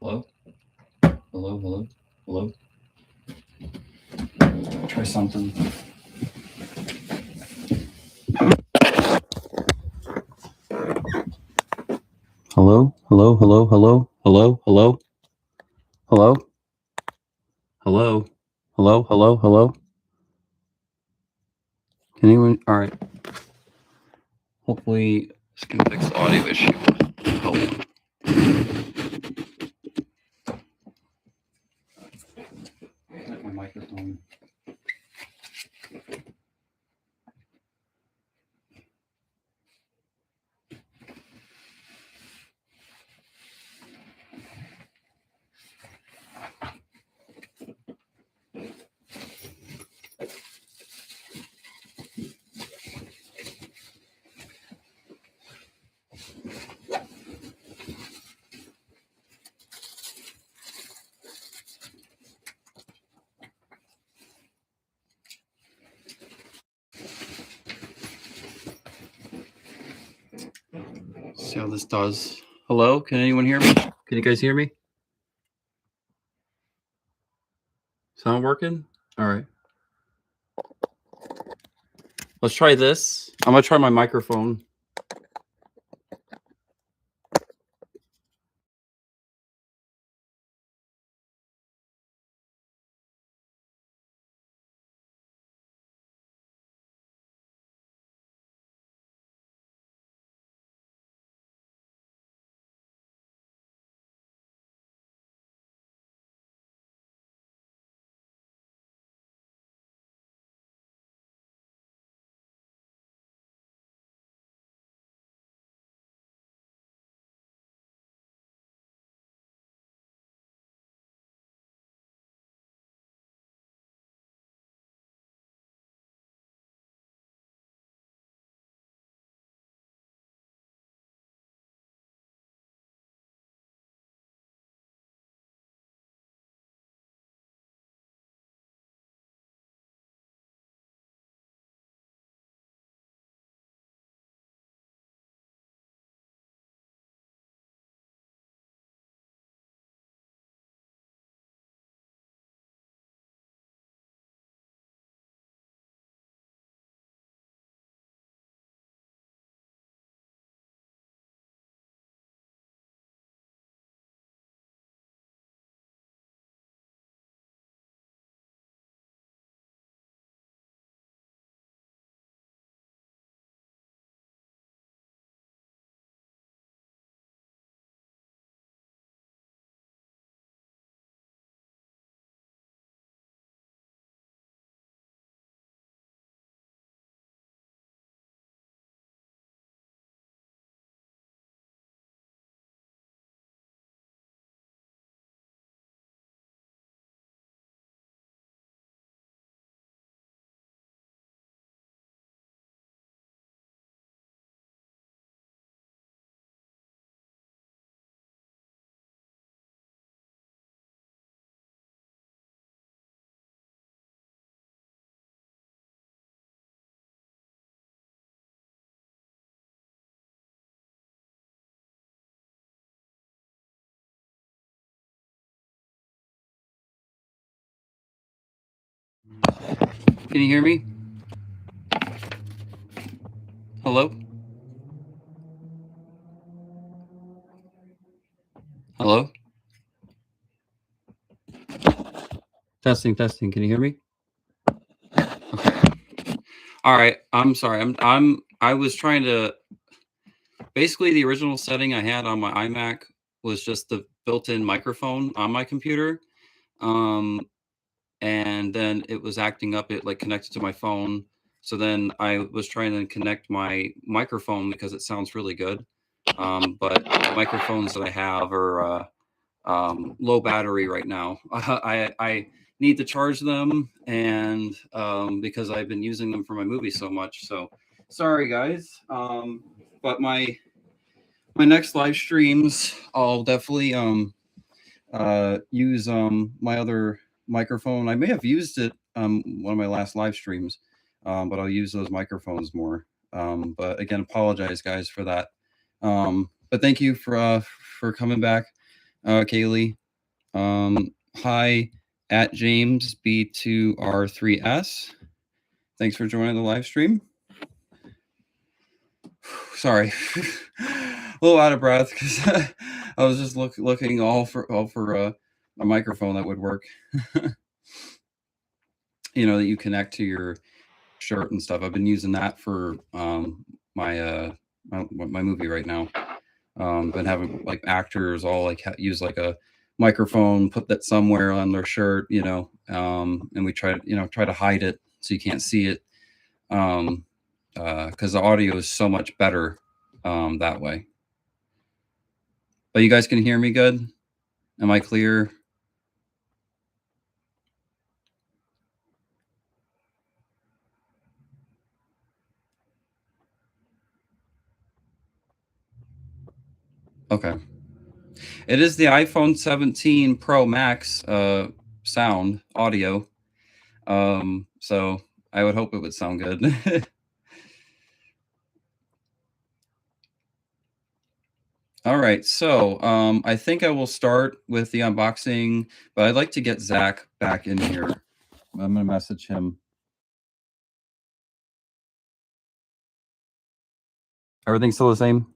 Hello? Hello, hello, hello. Try something. Hello, hello, hello, hello, hello, hello, hello, hello, hello, hello, hello. Can anyone? All right. Hopefully, this can fix the audio issue. Hold on. Set my microphone. See how this does. Hello? Can anyone hear me? Can you guys hear me? Sound working? All right. Let's try this. I'm going to try my microphone. Can you hear me? Hello? Hello? Testing, testing. Can you hear me? Okay. All right. I'm sorry. I was trying to basically the original setting I had on my iMac was just the built-in microphone on my computer. And then it was acting up, it like connected to my phone. So then I was trying to connect my microphone because it sounds really good. But the microphones that I have are low battery right now. I need to charge them, and because I've been using them for my movie so much. So sorry guys. But my next live streams, I'll definitely use my other microphone. I may have used it one of my last live streams, but I'll use those microphones more. But again, apologize guys for that. But thank you for coming back. Kaylee. Hi at James B2R3S. Thanks for joining the live stream. Sorry, a little out of breath because I was just looking all for a microphone that would work. You know, that you connect to your shirt and stuff. I've been using that for my my movie right now. Been having like actors all like use like a microphone, put that somewhere on their shirt, you know, and we try to try to hide it so you can't see it, because the audio is so much better that way. But you guys can hear me good? Am I clear? Okay. It is the iPhone 17 Pro Max sound audio. So I would hope it would sound good. All right, so I think I will start with the unboxing, but I'd like to get Zach back in here. I'm gonna message him. Everything's still the same?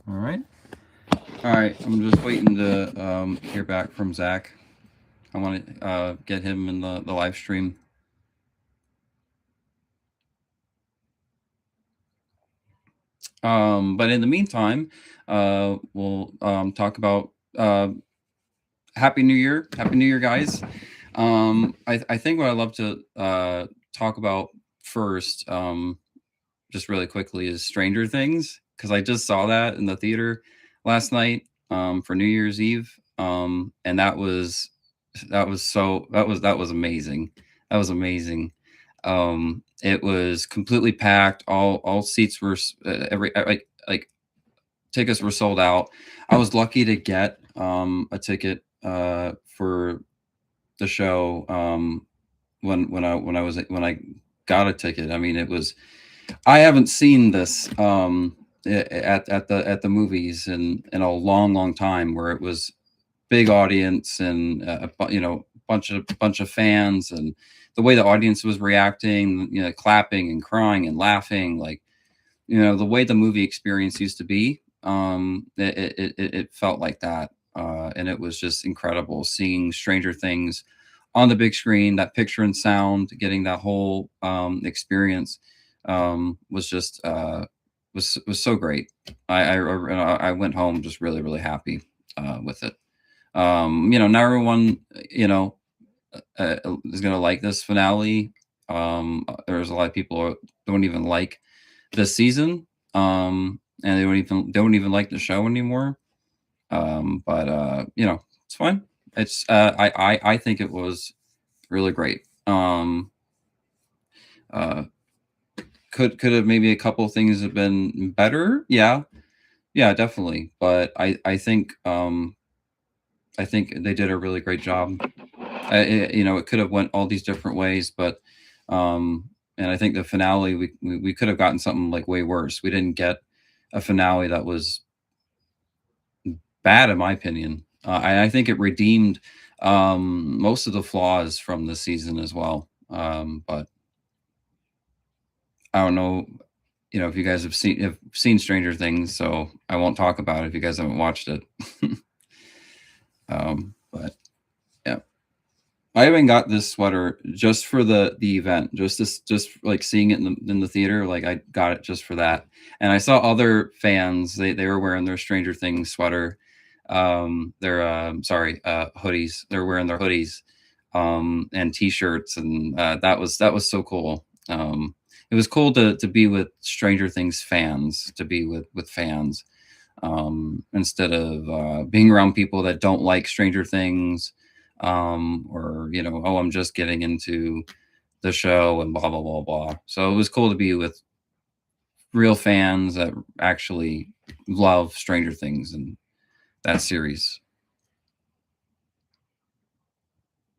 All right. All right, I'm just waiting to hear back from Zach. I want to get him in the live stream. But in the meantime, we'll talk about Happy New Year. Happy New Year, guys. I think what I'd love to talk about first, just really quickly, is Stranger Things, because I just saw that in the theater last night for New Year's Eve, and that was amazing. That was amazing. It was completely packed. All seats were like tickets were sold out. I was lucky to get a ticket for the show when I got a ticket. I mean, it was I haven't seen this at the movies in a long time, where it was big audience and bunch of fans, and the way the audience was reacting, clapping and crying and laughing, like the way the movie experience used to be. It felt like that, and it was just incredible seeing Stranger Things on the big screen. That picture and sound, getting that whole experience was just was so great. I went home just really happy with it. Not everyone is gonna like this finale. There's a lot of people who don't even like this season, and they don't even like the show anymore. But it's fine. It's I think it was really great. Uh, could have maybe a couple things have been better. Yeah, definitely. But I think they did a really great job. It could have went all these different ways, but and I think the finale we could have gotten something like way worse. We didn't get a finale that was bad, in my opinion. I think it redeemed Most of the flaws from the season as well. But I don't know, if you guys have seen Stranger Things, so I won't talk about it if you guys haven't watched it. But yeah, I even got this sweater just for the event, just like seeing it in the theater. Like I got it just for that, and I saw other fans. They were wearing their Stranger Things sweater, their hoodies. They were wearing their hoodies, and t-shirts, and that was so cool. It was cool to be with Stranger Things fans, to be with fans, instead of being around people that don't like Stranger Things, or oh, I'm just getting into the show and blah blah blah blah. So it was cool to be with real fans that actually love Stranger Things and that series.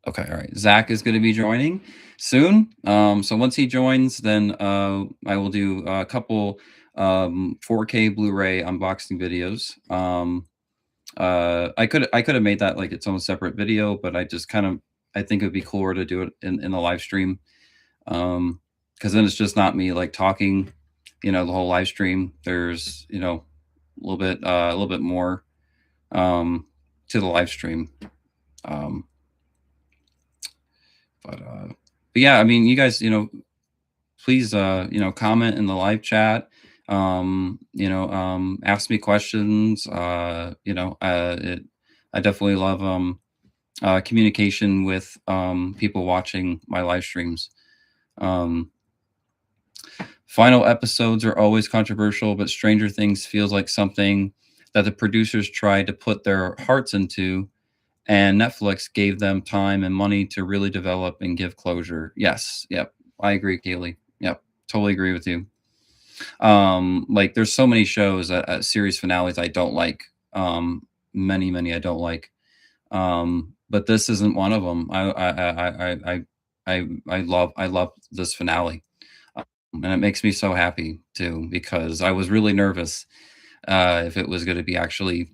Okay, all right. Zach is going to be joining soon. So once he joins, then I will do a couple 4K Blu-ray unboxing videos. I could have made that like its own separate video, but I think it would be cooler to do it in the live stream. Because then it's just not me like talking, the whole live stream. There's a little bit more to the live stream. But yeah, I mean, you guys, please, comment in the live chat. Ask me questions. I definitely love communication with people watching my live streams. Final episodes are always controversial, but Stranger Things feels like something that the producers tried to put their hearts into, and Netflix gave them time and money to really develop and give closure. Yes, yep, I agree, Kaylee. Yep, totally agree with you. Like there's so many shows at series finales I don't like. Many I don't like. But this isn't one of them. I love this finale, and it makes me so happy too, because I was really nervous if it was going to be actually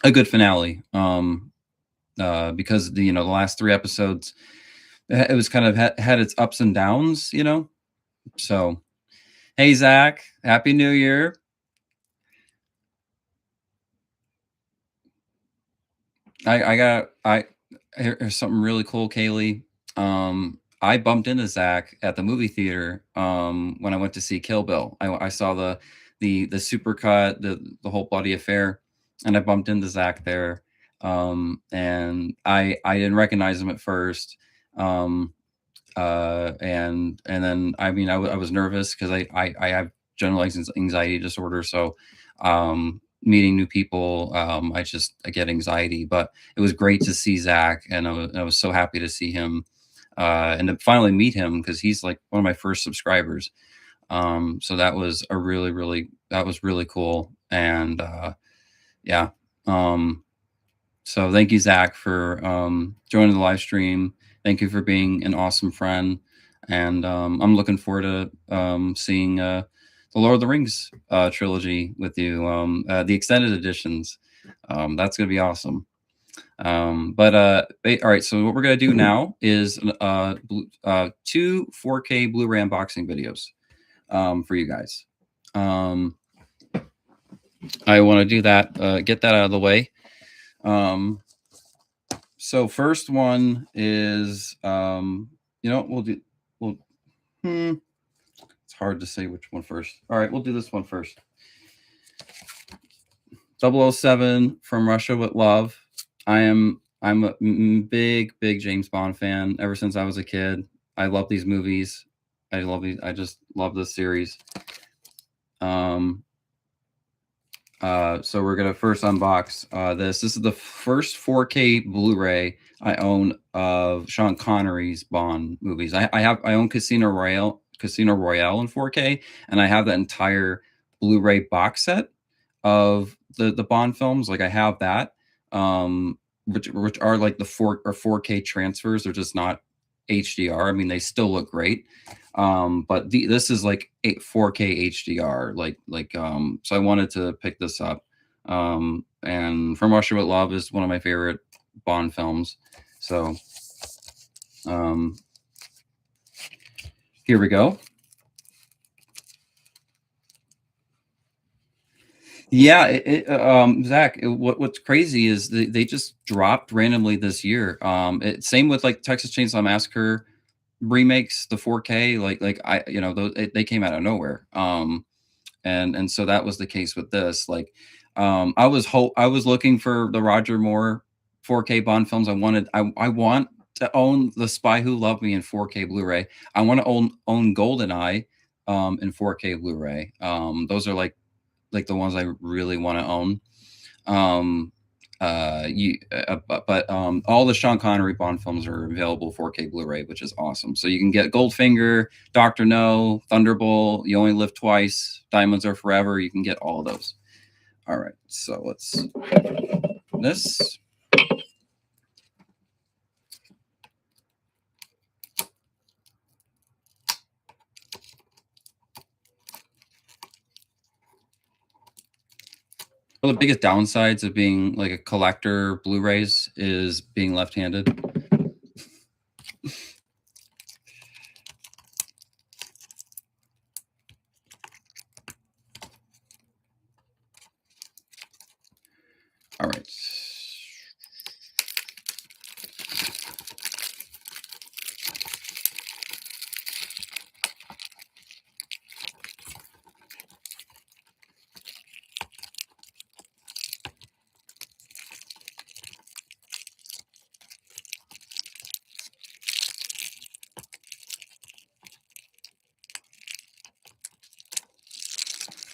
a good finale. Because the last three episodes, it was kind of had its ups and downs. So hey Zach, happy New Year. Here's something really cool, Kaylee. I bumped into Zach at the movie theater when I went to see Kill Bill. I saw the supercut, the whole bloody affair, and I bumped into Zach there. And I didn't recognize him at first. And then I mean I was nervous because I have generalized anxiety disorder, so meeting new people, I get anxiety. But it was great to see Zach, and I was so happy to see him, and to finally meet him, because he's like one of my first subscribers. So that was really cool. And yeah. So thank you, Zach, for joining the live stream. Thank you for being an awesome friend. And I'm looking forward to seeing the Lord of the Rings trilogy with you, the extended editions. That's going to be awesome. All right. So what we're going to do now is two 4K Blu-ray unboxing videos for you guys. I want to do that, get that out of the way. So first one is, it's hard to say which one first. All right, we'll do this one first. 007 From Russia with Love. I'm a big James Bond fan ever since I was a kid. I love these movies. I just love this series. So we're gonna first unbox this. This is the first 4K Blu-ray I own of Sean Connery's Bond movies. I own Casino Royale in 4K, and I have that entire Blu-ray box set of the Bond films. Like I have that, which are like the 4K transfers. They're just not HDR. I mean, they still look great. But this is like 4K HDR, so I wanted to pick this up. And From Russia with Love is one of my favorite Bond films. So here we go. Yeah, Zach, what's crazy is they just dropped randomly this year. Same with like Texas Chainsaw Massacre remakes, the 4K, they came out of nowhere. And so that was the case with this. Like, I was looking for the Roger Moore 4K Bond films. I want to own The Spy Who Loved Me in 4K Blu-ray. I want to own GoldenEye in 4K Blu-ray. Those are like the ones I really want to own. All the Sean Connery Bond films are available 4K Blu-ray, which is awesome. So you can get Goldfinger, Doctor No, Thunderbolt, You Only Live Twice, Diamonds Are Forever. You can get all of those. All right, so let's this. One of the biggest downsides of being like a collector Blu-rays is being left-handed. All right.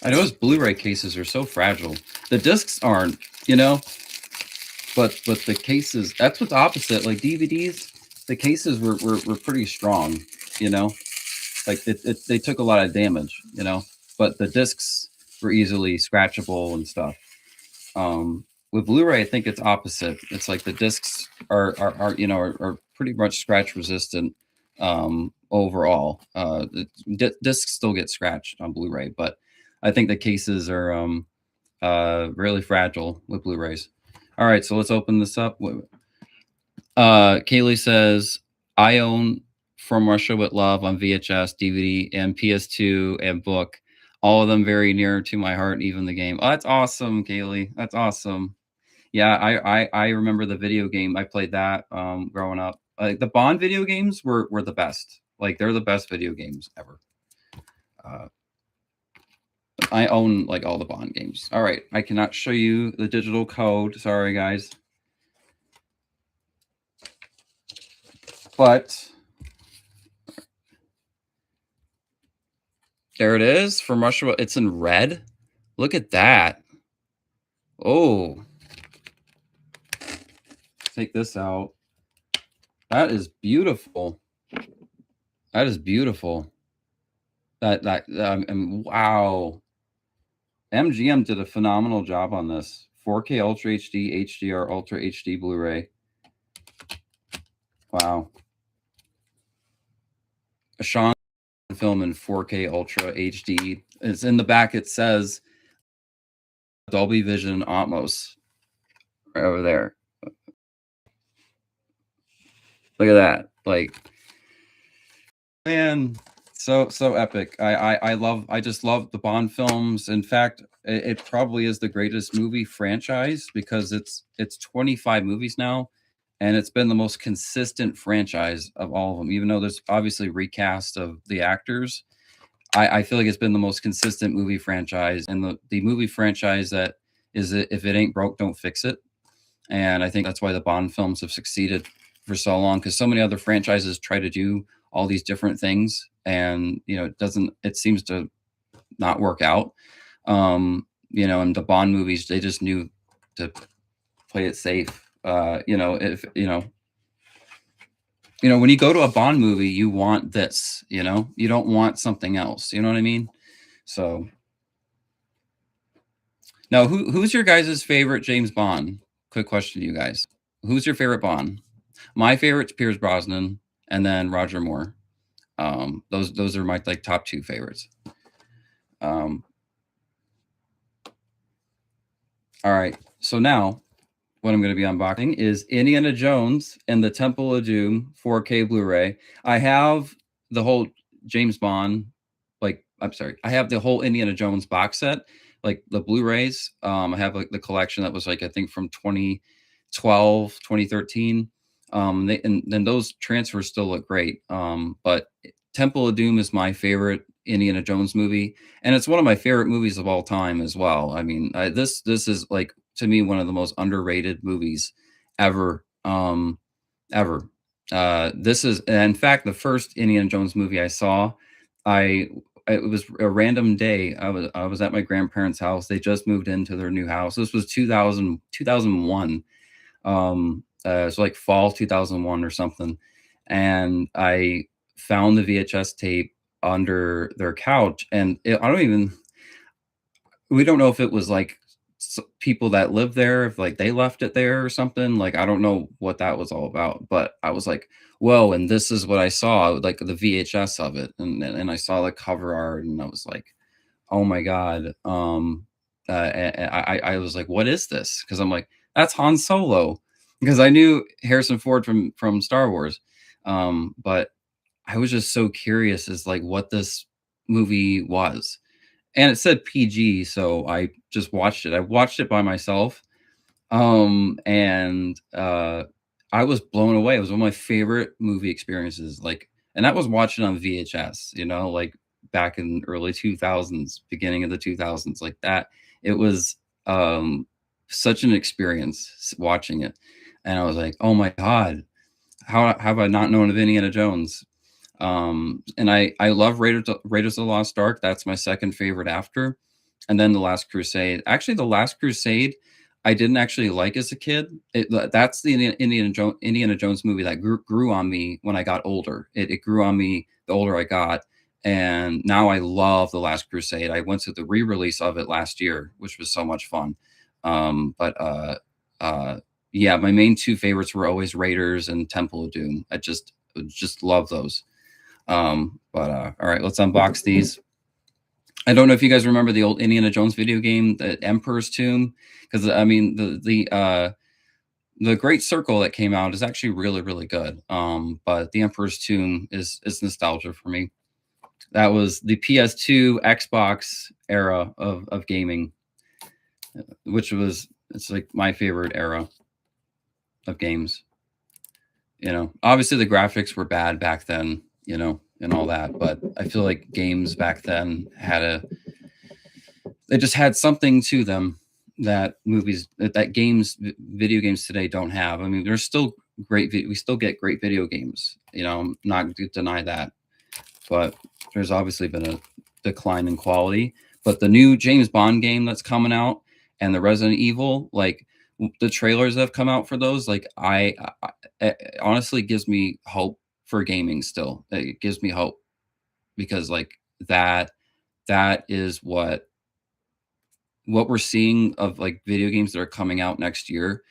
I know his Blu-ray cases are so fragile. The discs aren't, but the cases, that's what's opposite. Like DVDs, the cases were pretty strong, like they took a lot of damage, but the discs were easily scratchable and stuff. With Blu-ray, I think it's opposite. It's like the discs are pretty much scratch resistant overall. Discs still get scratched on Blu-ray, but I think the cases are really fragile with Blu-rays. All right, so let's open this up. Kaylee says, I own From Russia with Love on VHS, DVD, and PS2 and book. All of them very near to my heart, even the game. Oh, that's awesome, Kaylee. That's awesome. Yeah, I remember the video game. I played that growing up. Like the Bond video games were the best. Like they're the best video games ever. I own like all the Bond games. All right, I cannot show you the digital code. Sorry, guys. But there it is from Russia. It's in red. Look at that. Oh, take this out. That is beautiful. That is beautiful. Wow. MGM did a phenomenal job on this. 4K Ultra HD, HDR Ultra HD Blu-ray. Wow. A Sean film in 4K Ultra HD. It's in the back. It says Dolby Vision Atmos right over there. Look at that. Like, man, so epic. I just love the Bond films. In fact, it probably is the greatest movie franchise because it's 25 movies now, and it's been the most consistent franchise of all of them. Even though there's obviously recast of the actors, I feel like it's been the most consistent movie franchise, and the movie franchise that is, if it ain't broke, don't fix it. And I think that's why the Bond films have succeeded for so long, because so many other franchises try to do all these different things, and it seems to not work out. And the Bond movies, they just knew to play it safe. When you go to a Bond movie, you want this, you don't want something else. You know what I mean? So now, who's your guys' favorite James Bond? Quick question to you guys. Who's your favorite Bond? My favorite's Pierce Brosnan, and then Roger Moore. Those are my top two favorites. All right. So now what I'm going to be unboxing is Indiana Jones and the Temple of Doom 4K Blu-ray. I have the whole James Bond, I'm sorry, I have the whole Indiana Jones box set, like the Blu-rays. I have like the collection that was like, I think from 2012, 2013. And then those transfers still look great. But Temple of Doom is my favorite Indiana Jones movie, and it's one of my favorite movies of all time as well. I mean, this is like, to me, one of the most underrated movies ever. Ever. This is, in fact, the first Indiana Jones movie I saw. I it was a random day. I was at my grandparents' house. They just moved into their new house. This was 2001. So like fall 2001 or something. And I found the VHS tape under their couch, and we don't know if it was like people that live there, if like they left it there or something. Like, I don't know what that was all about, but I was like, whoa. And this is what I saw, like the VHS of it. And I saw the cover art, and I was like, oh my God. I was like, what is this? Because I'm like, that's Han Solo. Because I knew Harrison Ford from Star Wars. But I was just so curious as like what this movie was. And it said PG, so I just watched it. I watched it by myself. And I was blown away. It was one of my favorite movie experiences. Like, and that was watching on VHS, like back in early 2000s, beginning of the 2000s, like that. It was such an experience watching it. And I was like, oh my God, how have I not known of Indiana Jones? And I love Raiders of the Lost Ark. That's my second favorite after. And then The Last Crusade. Actually, The Last Crusade, I didn't actually like as a kid. That's the Indiana Jones movie that grew on me when I got older. It grew on me the older I got. And now I love The Last Crusade. I went to the re-release of it last year, which was so much fun. Yeah, my main two favorites were always Raiders and Temple of Doom. I just love those. All right, let's unbox these. I don't know if you guys remember the old Indiana Jones video game, the Emperor's Tomb, because I mean the Great Circle that came out is actually really, really good. But the Emperor's Tomb is nostalgia for me. That was the PS2 Xbox era of gaming, it's like my favorite era of games. Obviously the graphics were bad back then, and all that, but I feel like games back then they just had something to them that video games today don't have. I mean, there's still we still get great video games, I'm not to deny that, but there's obviously been a decline in quality. But the new James Bond game that's coming out, and the Resident Evil, like the trailers that have come out for those, like it honestly gives me hope for gaming still. It gives me hope, because like that is what we're seeing of like video games that are coming out next year.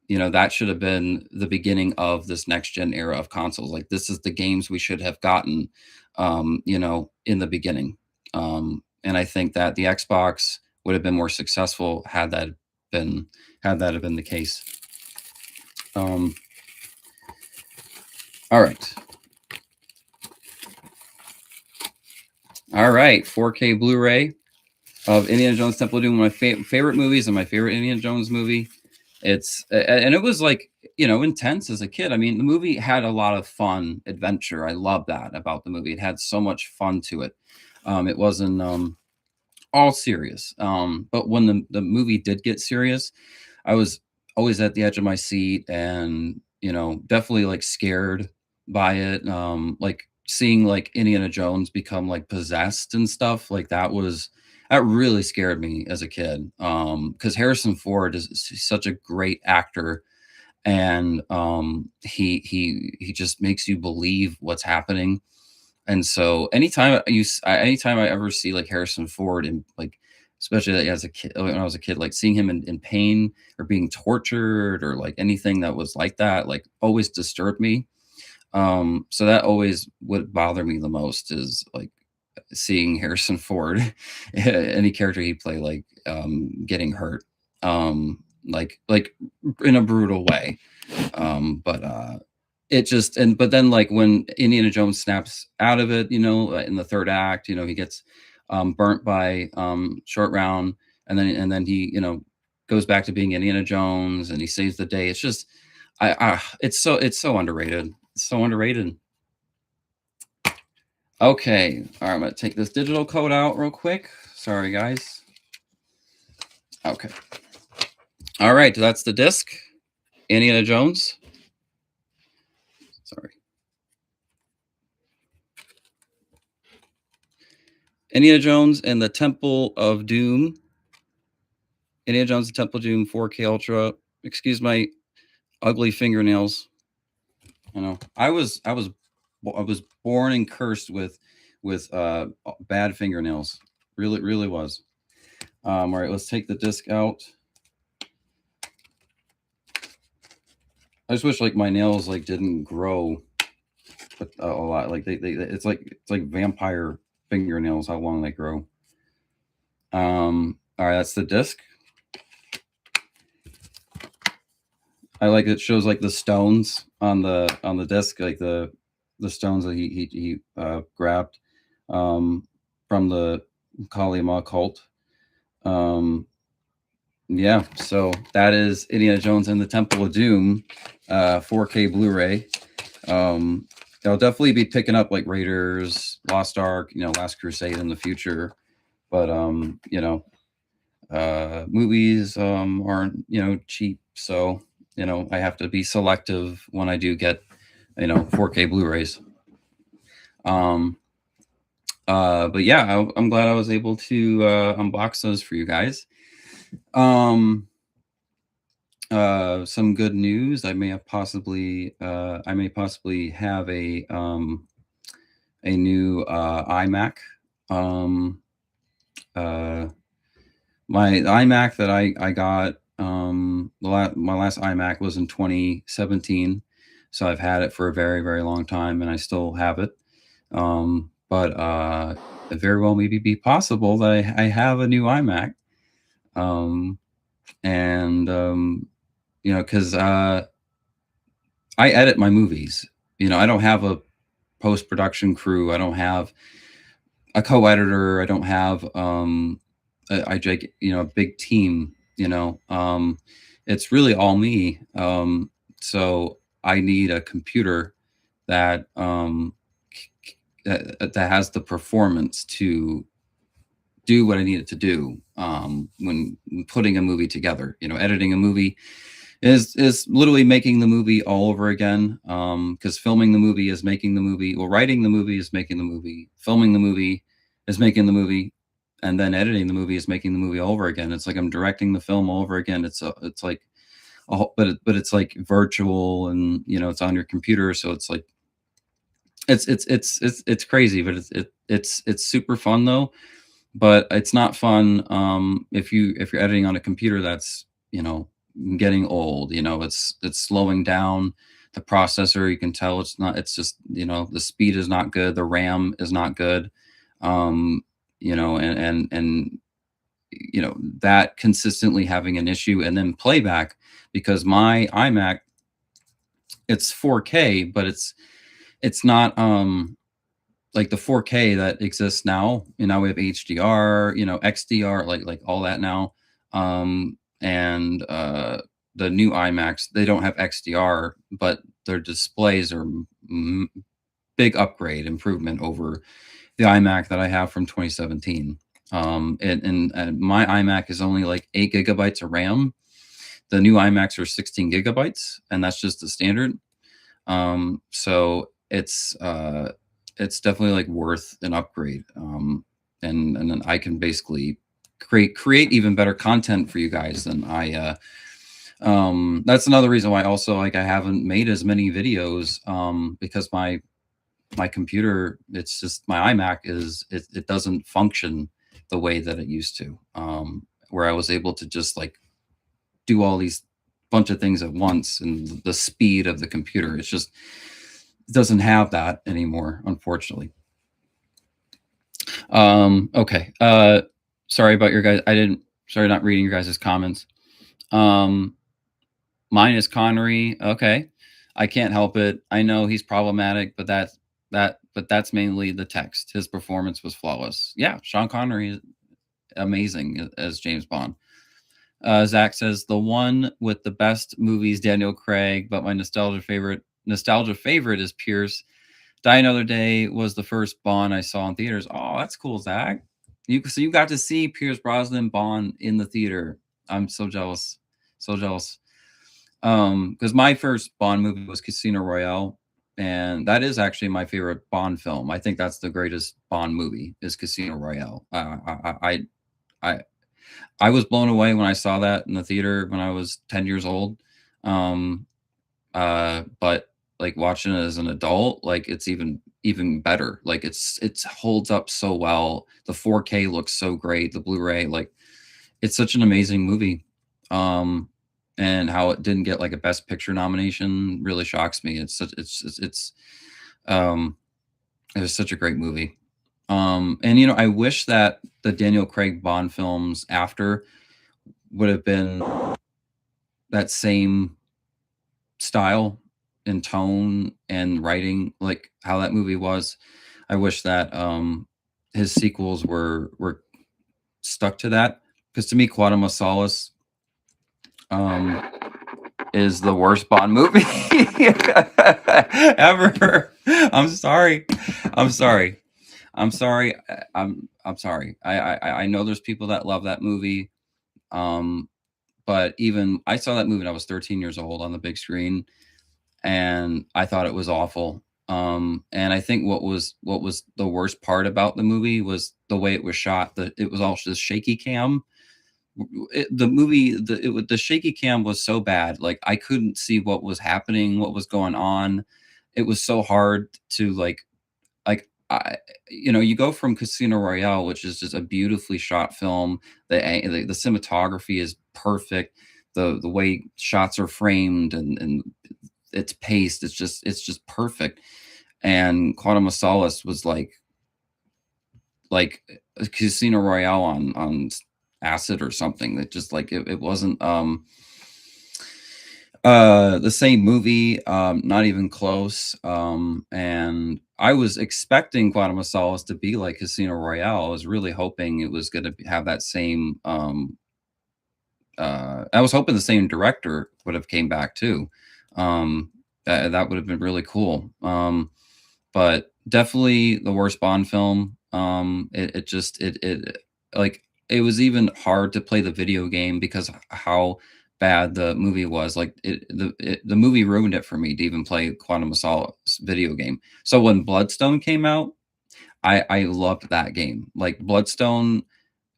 That should have been the beginning of this next gen era of consoles. Like, this is the games we should have gotten, in the beginning. And I think that the Xbox would have been more successful had that have been the case. All right. All right, 4K Blu-ray of Indiana Jones Temple of Doom, one of my favorite movies and my favorite Indiana Jones movie. And it was like, intense as a kid. I mean, the movie had a lot of fun, adventure. I love that about the movie. It had so much fun to it. It wasn't all serious. But when the movie did get serious, I was always at the edge of my seat, and definitely like scared by it. Like seeing like Indiana Jones become like possessed and stuff like that really scared me as a kid. Because Harrison Ford is such a great actor, and he just makes you believe what's happening. And so anytime I ever see like Harrison Ford, and like, especially as a kid, when I was a kid, like seeing him in pain or being tortured or like anything that was like that, like always disturbed me. So that always would bother me the most, is like seeing Harrison Ford, any character he play, like getting hurt. like in a brutal way. But it just but then like when Indiana Jones snaps out of it, in the third act, he gets burnt by Short Round, and then he goes back to being Indiana Jones, and he saves the day. It's just it's so underrated. It's so underrated. Okay, all right, I'm gonna take this digital code out real quick. Sorry, guys. Okay. All right, that's the disc. Indiana Jones. Sorry. Indiana Jones and the Temple of Doom. Indiana Jones and Temple of Doom 4K Ultra. Excuse my ugly fingernails. I was born and cursed with bad fingernails. Really was. All right, let's take the disc out. I just wish like my nails like didn't grow a lot. Like it's like vampire fingernails, how long they grow. All right, that's the disc. I like it shows like the stones on the disc, like the stones that he grabbed from the Kalima cult. Yeah, so that is Indiana Jones and the Temple of Doom, 4K Blu-ray. I'll definitely be picking up like Raiders, Lost Ark, Last Crusade in the future, but movies aren't cheap, so I have to be selective when I do get 4K Blu-rays. But yeah, I'm glad I was able to unbox those for you guys. Some good news. I may possibly have a new iMac. My iMac that I got, my last iMac was in 2017, so I've had it for a very, very long time, and I still have it. But it very well maybe be possible that I have a new iMac. Because I edit my movies. I don't have a post-production crew. I don't have a co-editor. I don't have a big team. It's really all me. So I need a computer that that has the performance to do what I need it to do when putting a movie together. Editing a movie is literally making the movie all over again, because filming the movie is making the movie. Well, writing the movie is making the movie. Filming the movie is making the movie, and then editing the movie is making the movie all over again. It's like I'm directing the film all over again. It's like but it's like virtual, and it's on your computer, so it's like it's crazy, but it's super fun though. But it's not fun if you're editing on a computer that's getting old. It's slowing down the processor. You can tell it's just the speed is not good, the RAM is not good, and that consistently having an issue. And then playback, because my iMac, it's 4K, but it's not like the 4K that exists now. Now we have HDR, XDR, like all that now. And the new iMacs, they don't have XDR, but their displays are big upgrade improvement over the iMac that I have from 2017. And my iMac is only like 8 gigabytes of RAM. The new iMacs are 16 gigabytes, and that's just the standard. So it's definitely like worth an upgrade. And then I can basically create even better content for you guys than I that's another reason why also like I haven't made as many videos, because my computer, it's just my iMac it doesn't function the way that it used to, where I was able to just like do all these bunch of things at once, and the speed of the computer, it doesn't have that anymore, unfortunately. Okay. Sorry about your guys. Sorry, not reading your guys' comments. Um, Mine is Connery. Okay. I can't help it. I know he's problematic, but that's mainly the text. His performance was flawless. Yeah, Sean Connery is amazing as James Bond. Zach says the one with the best movies, Daniel Craig, but my nostalgia favorite is Pierce. Die Another Day was the first Bond I saw in theaters. Oh, that's cool, Zach. You got to see Pierce Brosnan Bond in the theater. I'm so jealous, so jealous. Because my first Bond movie was Casino Royale, and that is actually my favorite Bond film. I think that's the greatest Bond movie is Casino Royale. I I was blown away when I saw that in the theater when I was 10 years old. Um, but like watching it as an adult, like it's even better. Like it's holds up so well. The 4K looks so great. The Blu-ray, like it's such an amazing movie. Um, and how it didn't get like a Best Picture nomination really shocks me. Um, it was such a great movie. And I wish that the Daniel Craig Bond films after would have been that same style and tone and writing, like how that movie was. I wish that his sequels were stuck to that, because to me, Quantum of Solace um, is the worst Bond movie ever. I'm sorry. I'm sorry. I'm sorry. I'm sorry. I know there's people that love that movie. But even I saw that movie when I was 13 years old on the big screen, and I thought it was awful. And I think what was the worst part about the movie was the way it was shot. That it was all just shaky cam. The movie, the shaky cam was so bad. Like I couldn't see what was happening, what was going on. It was so hard to like you go from Casino Royale, which is just a beautifully shot film. The cinematography is perfect. The way shots are framed and it's paced. It's just perfect. And Quantum of Solace was like a Casino Royale on acid or something. That just like it wasn't the same movie, not even close. And I was expecting Quantum of Solace to be like Casino Royale. I was really hoping it was going to have that same. I was hoping the same director would have came back too. That would have been really cool. But definitely the worst Bond film. Like it was even hard to play the video game because how bad the movie was. Like the movie ruined it for me to even play Quantum of Solace video game. So when Bloodstone came out, I loved that game. Like Bloodstone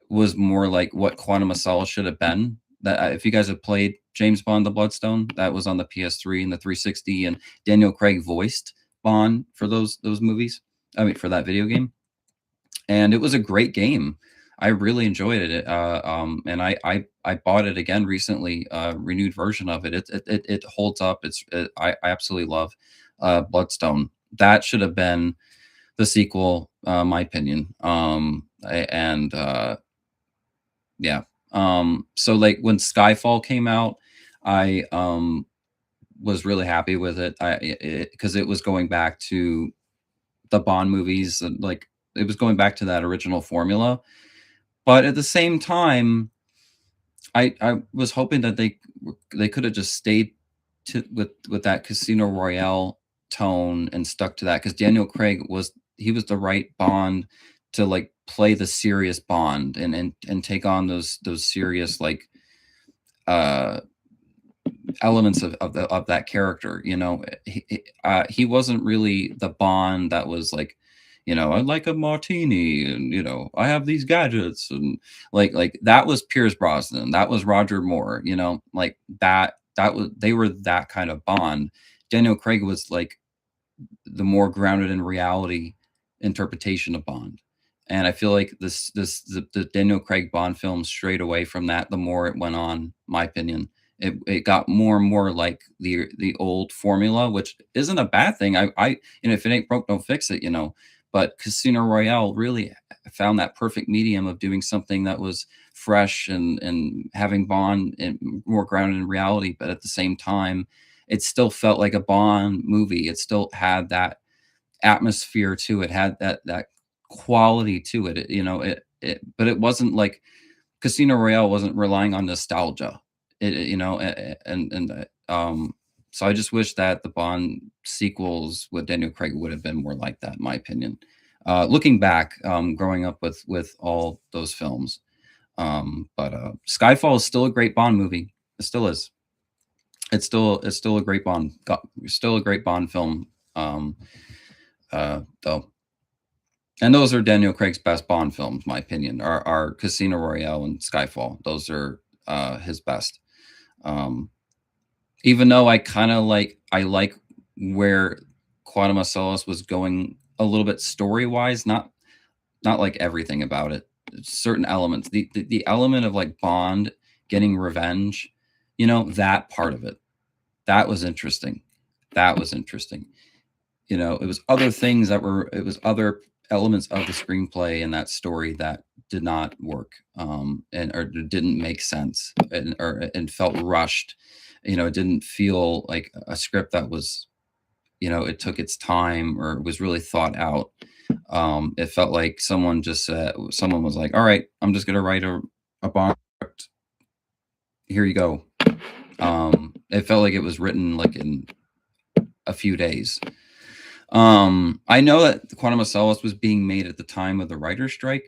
was more like what Quantum of Solace should have been. That if you guys have played James Bond: The Bloodstone, that was on the PS3 and the 360, and Daniel Craig voiced Bond for those movies. I mean, for that video game, and it was a great game. I really enjoyed it. And I bought it again recently, renewed version of it. It holds up. I absolutely love Bloodstone. That should have been the sequel, my opinion. And yeah. So like when Skyfall came out, I was really happy with it. Because it was going back to the Bond movies, and like it was going back to that original formula. But at the same time, I was hoping that they could have just stayed with that Casino Royale tone and stuck to that, because Daniel Craig was the right Bond to like play the serious Bond and take on those serious like uh elements of that character. He wasn't really the Bond that was like, I'd like a martini, and I have these gadgets, and like that was Pierce Brosnan, that was Roger Moore, like that was they were that kind of Bond. Daniel Craig was like the more grounded in reality interpretation of Bond. And I feel like the Daniel Craig Bond film strayed away from that the more it went on, my opinion. It got more and more like the old formula, which isn't a bad thing. If it ain't broke, don't fix it. But Casino Royale really found that perfect medium of doing something that was fresh and having Bond and more grounded in reality, but at the same time, it still felt like a Bond movie. It still had that atmosphere to it, had that quality to it. But it wasn't like Casino Royale wasn't relying on nostalgia. So I just wish that the Bond sequels with Daniel Craig would have been more like that, in my opinion. Looking back, growing up with all those films, but Skyfall is still a great Bond movie. It still is. It's still a great Bond, still a great Bond film. Though, and those are Daniel Craig's best Bond films, my opinion. Are Casino Royale and Skyfall. Those are his best. Even though I like where Quantum of Solace was going a little bit story wise, not like everything about it. Certain elements, the element of like Bond getting revenge, that part of it, that was interesting. It was other things it was other elements of the screenplay and that story that did not work, or didn't make sense, and felt rushed. It didn't feel like a script that was, it took its time or was really thought out. It felt like someone was like, all right, I'm just going to write a Bond script. Here you go. It felt like it was written like in a few days. I know that the Quantum of Solace was being made at the time of the writer's strike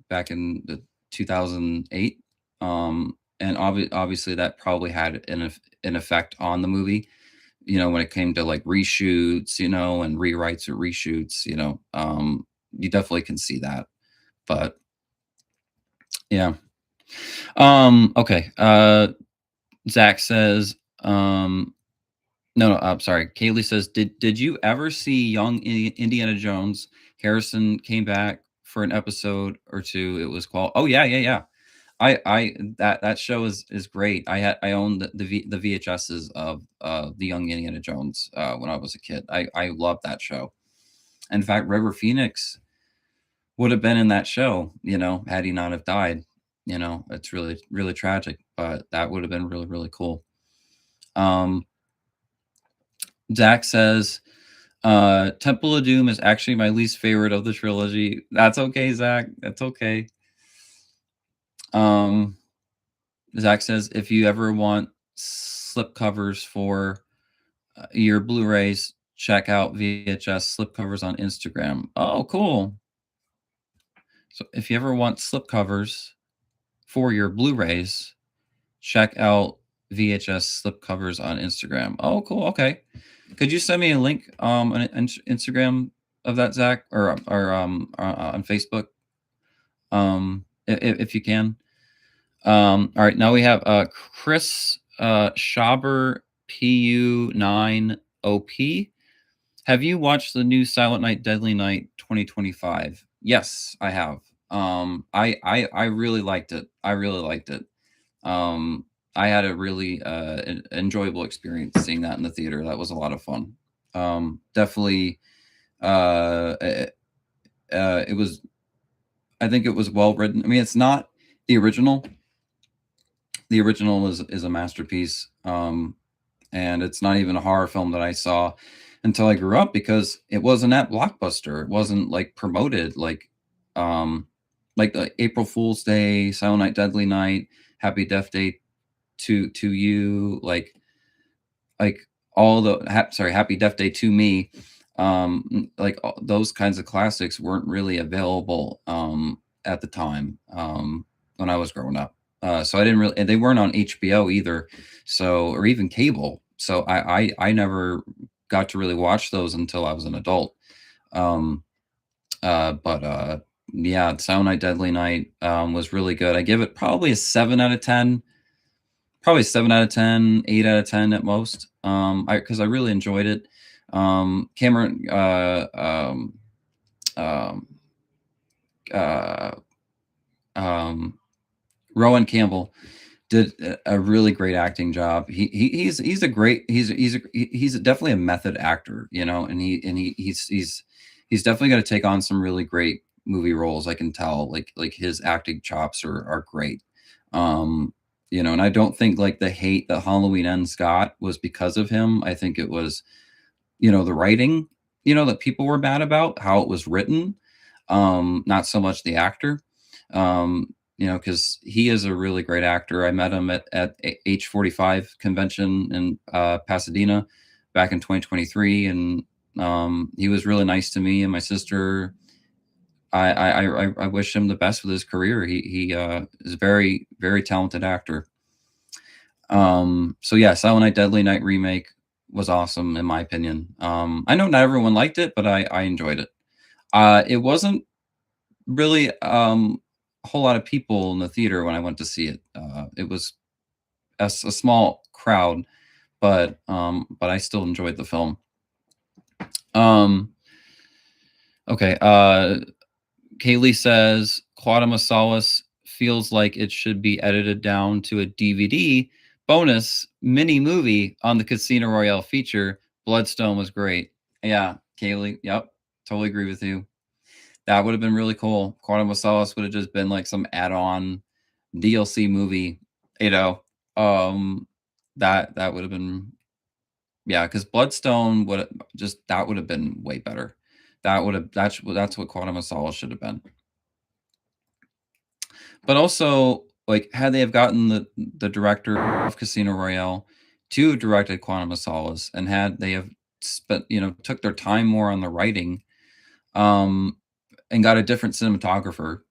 back in the 2008. And obviously that probably had an effect on the movie, when it came to like reshoots, and rewrites or reshoots, you definitely can see that. But yeah. Okay. Zach says, no, I'm sorry. Kaylee says, did you ever see Young Indiana Jones? Harrison came back for an episode or two. It was called. Oh yeah. That show is great. I owned the VHSs of the Young Indiana Jones when I was a kid. I loved that show. In fact, River Phoenix would have been in that show, had he not have died. It's really, really tragic, but that would have been really, really cool. Zach says, Temple of Doom is actually my least favorite of the trilogy. That's okay, Zach. That's okay. Zach says, if you ever want slipcovers for your Blu-rays, check out VHS slipcovers on Instagram. Oh, cool. So if you ever want slipcovers for your Blu-rays, check out VHS slipcovers on Instagram. Oh, cool. Okay. Could you send me a link on Instagram of that, Zach, or on Facebook, if you can? All right, now we have Chris Schaber PU9OP. Have you watched the new Silent Night, Deadly Night 2025? Yes, I have. I really liked it. I had a really enjoyable experience seeing that in the theater. That was a lot of fun. Definitely, it was. I think it was well written. I mean, it's not the original. The original is a masterpiece, and it's not even a horror film that I saw until I grew up, because it wasn't at Blockbuster. It wasn't like promoted like the April Fool's Day, Silent Night, Deadly Night, Happy Death Day to you, like all the Happy Death Day to Me, like those kinds of classics weren't really available at the time when I was growing up. So I didn't really, and they weren't on HBO either, or even cable. So I never got to really watch those until I was an adult. Yeah, Silent Night, Deadly Night was really good. I give it probably a 7 out of 10. Probably 7 out of 10, 8 out of 10 at most. Because I really enjoyed it. Cameron, Rowan Campbell did a really great acting job. He's definitely a method actor, and he's definitely going to take on some really great movie roles. I can tell like his acting chops are great. Um, and I don't think like the hate that Halloween Ends got was because of him. I think it was, the writing, that people were mad about how it was written, not so much the actor. Because he is a really great actor. I met him at H45 convention in Pasadena back in 2023, and he was really nice to me and my sister. I wish him the best with his career. He is a very, very talented actor. So yeah, Silent Night, Deadly Night remake was awesome in my opinion. I know not everyone liked it, but I enjoyed it. It wasn't really a whole lot of people in the theater when I went to see it. It was a small crowd, but I still enjoyed the film. Okay. Kaylee says Quadamasaurus feels like it should be edited down to a DVD bonus mini movie on the Casino Royale feature. Bloodstone was great. Yeah, Kaylee. Yep, totally agree with you. That would have been really cool. Quantum would have just been like some add-on DLC movie, that would have been, yeah, because Bloodstone would that would have been way better. That's what Quantum of Solace should have been. But also, like, had they have gotten the director of Casino Royale to have directed Quantum of Solace, and had they have spent, took their time more on the writing, and got a different cinematographer,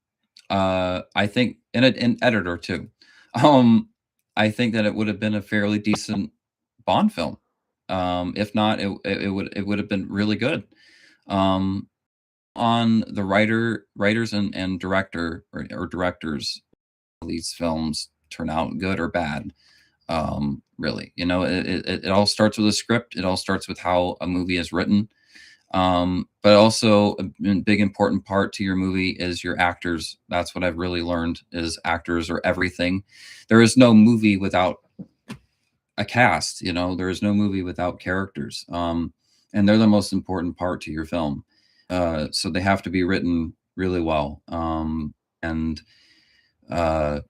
I think, and an editor too. I think that it would have been a fairly decent Bond film. If not, it would have been really good. On the writers and director or directors, these films turn out good or bad. Really, it all starts with a script. It all starts with how a movie is written. But also a big important part to your movie is your actors. That's what I've really learned, is actors are everything. There is no movie without a cast, there is no movie without characters. And they're the most important part to your film. So they have to be written really well. And not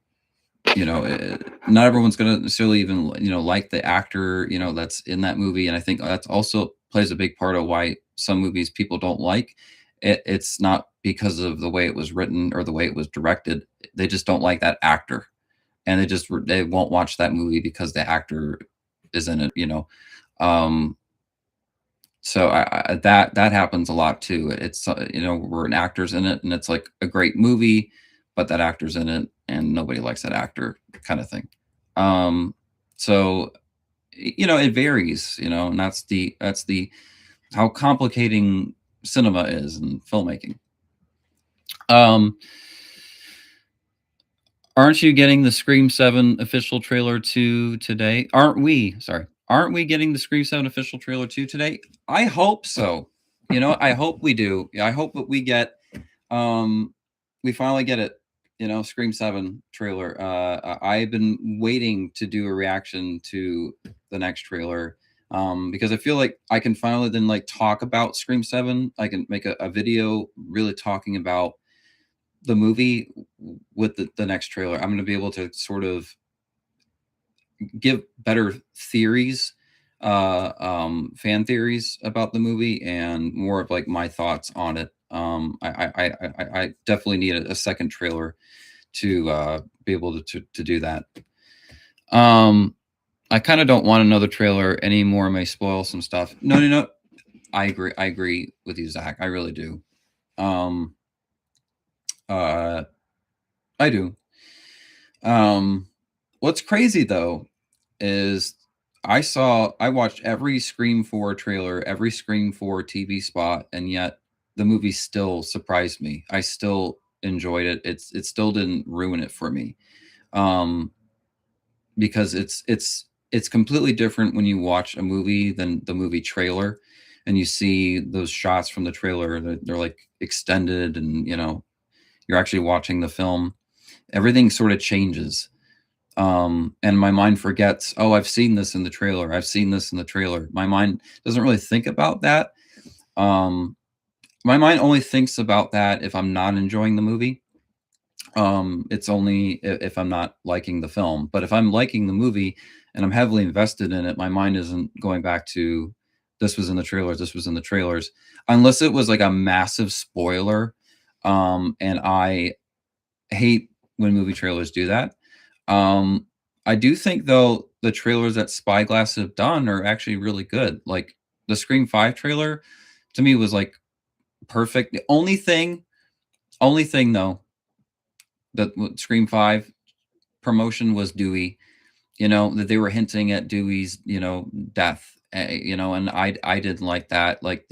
everyone's going to necessarily even, like the actor, that's in that movie. And I think that's also plays a big part of why some movies people don't like. It's not because of the way it was written or the way it was directed. They just don't like that actor, and they won't watch that movie because the actor is in it. So that happens a lot too. It's where an actor's in it and it's like a great movie, but that actor's in it and nobody likes that actor, kind of thing. So it varies, and that's the how complicating cinema is and filmmaking. Aren't you getting the Scream 7 official trailer 2 today? Aren't we? Sorry. Aren't we getting the Scream 7 official trailer 2 today? I hope so. I hope we do. I hope that we get we finally get it, Scream 7 trailer. I've been waiting to do a reaction to the next trailer. Because I feel like I can finally then like talk about Scream 7. I can make a video really talking about the movie with the next trailer. I'm going to be able to sort of give better theories, fan theories about the movie, and more of like my thoughts on it. I definitely need a second trailer to be able to do that. I kind of don't want another trailer anymore. It may spoil some stuff. No. I agree with you, Zach. I really do. I do. What's crazy though is I watched every Scream 4 trailer, every Scream 4 TV spot, and yet the movie still surprised me. I still enjoyed it. It still didn't ruin it for me. Because it's completely different when you watch a movie than the movie trailer, and you see those shots from the trailer that they're like extended, and you're actually watching the film. Everything sort of changes. And my mind forgets, oh, I've seen this in the trailer. I've seen this in the trailer. My mind doesn't really think about that. My mind only thinks about that if I'm not enjoying the movie. It's only if I'm not liking the film. But if I'm liking the movie and I'm heavily invested in it, my mind isn't going back to this was in the trailers, this was in the trailers, unless it was like a massive spoiler. And I hate when movie trailers do that. Um, I do think though the trailers that Spyglass have done are actually really good. Like the Scream 5 trailer to me was like perfect. The only thing though that Scream 5 promotion was Dewey, that they were hinting at Dewey's, death, and I didn't like that. Like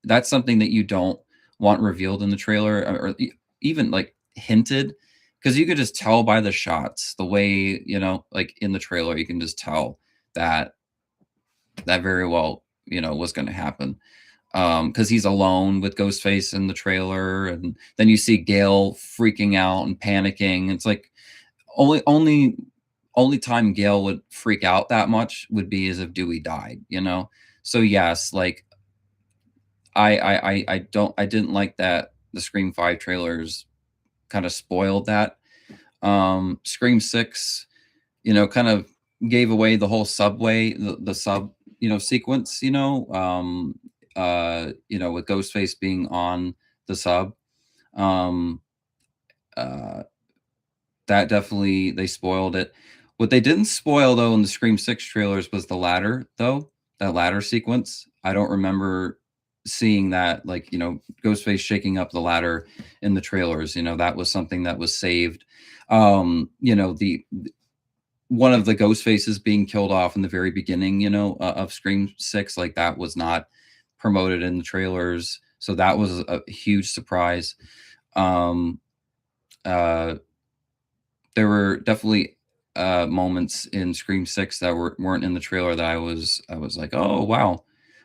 that's something that you don't want revealed in the trailer or even like hinted because you could just tell by the shots, the way, like in the trailer, you can just tell that that very well, was going to happen. Because he's alone with Ghostface in the trailer, and then you see Gail freaking out and panicking. It's like only time Gail would freak out that much would be as if Dewey died. So yes, like I didn't like that the Scream 5 trailers kind of spoiled that. Scream 6, kind of gave away the whole subway, the sub, sequence, with Ghostface being on the sub. Um, uh, that definitely they spoiled it. What they didn't spoil though in the Scream 6 trailers was the ladder, though. That ladder sequence. I don't remember seeing that, like, Ghostface shaking up the ladder in the trailers. That was something that was saved. The one of the ghost faces being killed off in the very beginning, of Scream 6, like that was not promoted in the trailers. So that was a huge surprise. Um, uh, there were definitely moments in Scream 6 that weren't in the trailer that I was like, oh wow.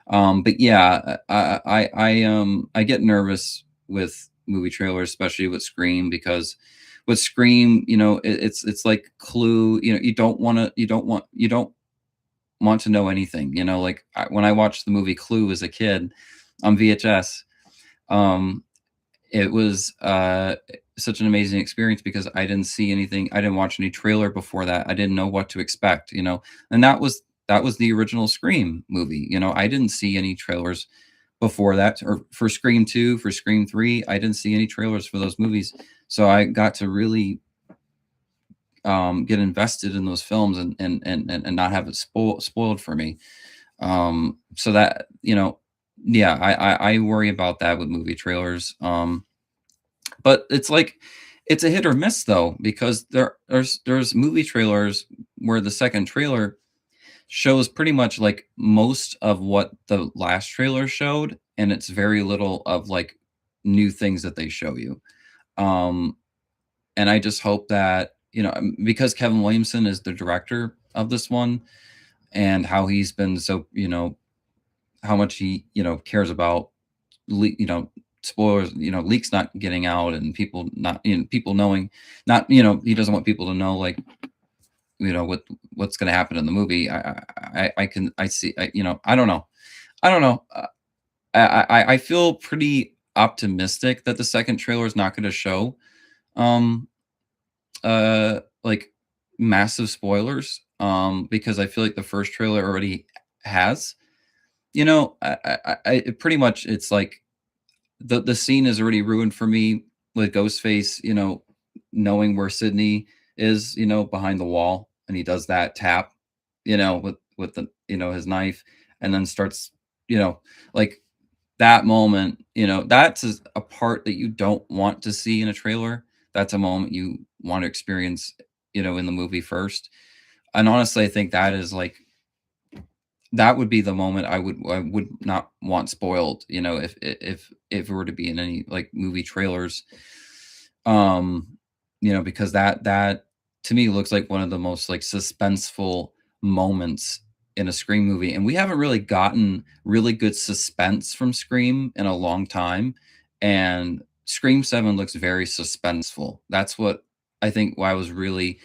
But yeah, I get nervous with movie trailers, especially with Scream, because with Scream, it's like Clue. You don't want to know anything. Like when I watched the movie Clue as a kid on VHS, um, it was such an amazing experience because I didn't see anything. I didn't watch any trailer before that. I didn't know what to expect. And that was the original Scream movie. I didn't see any trailers before that, or for Scream 2, for Scream 3. I didn't see any trailers for those movies. So I got to really get invested in those films and not have it spoiled for me. So that, yeah, I worry about that with movie trailers. But it's like it's a hit or miss though, because there's movie trailers where the second trailer shows pretty much like most of what the last trailer showed, and it's very little of like new things that they show you. Um, and I just hope that, because Kevin Williamson is the director of this one, and how he's been so, how much he, cares about spoilers, leaks not getting out, and people not, people knowing, not, he doesn't want people to know, like, what's going to happen in the movie. I see, I don't know. I don't know. I feel pretty optimistic that the second trailer is not going to show, um, like massive spoilers, because I feel like the first trailer already has, it pretty much, it's like the scene is already ruined for me with Ghostface, knowing where Sydney is, behind the wall, and he does that tap, with the, his knife, and then starts, you know, like that moment, that's a part that you don't want to see in a trailer. That's a moment you want to experience, in the movie first. And honestly, I think that is like that would be the moment I would not want spoiled, if it were to be in any like movie trailers. Um, because that to me looks like one of the most like suspenseful moments in a Scream movie. And we haven't really gotten really good suspense from Scream in a long time. And Scream 7 looks very suspenseful. That's what I think why I was really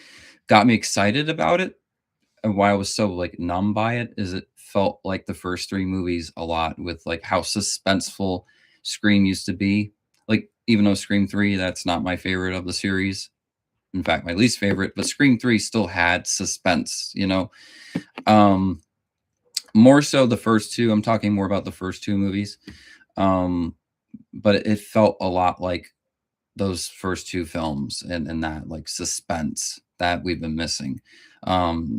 got me excited about it, and why I was so, like, numb by it is it felt like the first 3 movies a lot, with, like, how suspenseful Scream used to be. Like, even though Scream 3, that's not my favorite of the series. In fact, my least favorite, but Scream 3 still had suspense, you know. Um, More so the first two. I'm talking more about the first two movies. Um, but it felt a lot like those first two films, and that like suspense that we've been missing.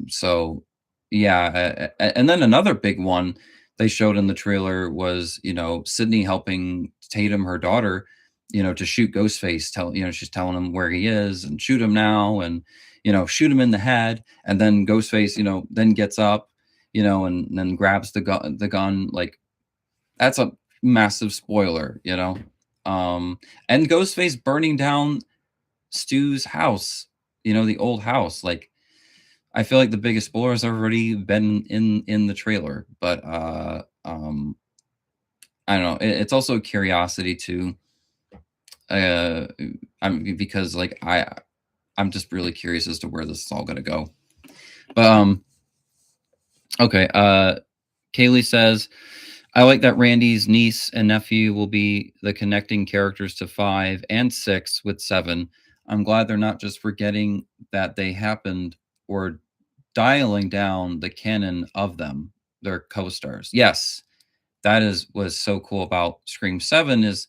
So yeah, and then another big one they showed in the trailer was, you know, Sydney helping Tatum, her daughter, you know, to shoot Ghostface. She's telling him where he is and shoot him now, and you know, shoot him in the head, and then Ghostface, you know, then gets up, you know, and then grabs the gun. Like, that's a massive spoiler, you know. And Ghostface burning down Stu's house, you know, the old house. Like, I feel like the biggest spoiler has already been in the trailer, but I don't know. It's also a curiosity to uh because like I'm just really curious as to where this is all gonna go. But okay, Kaylee says, I like that Randy's niece and nephew will be the connecting characters to 5 and 6 with 7. I'm glad they're not just forgetting that they happened or dialing down the canon of them, their co-stars. Yes, that was so cool about Scream 7 is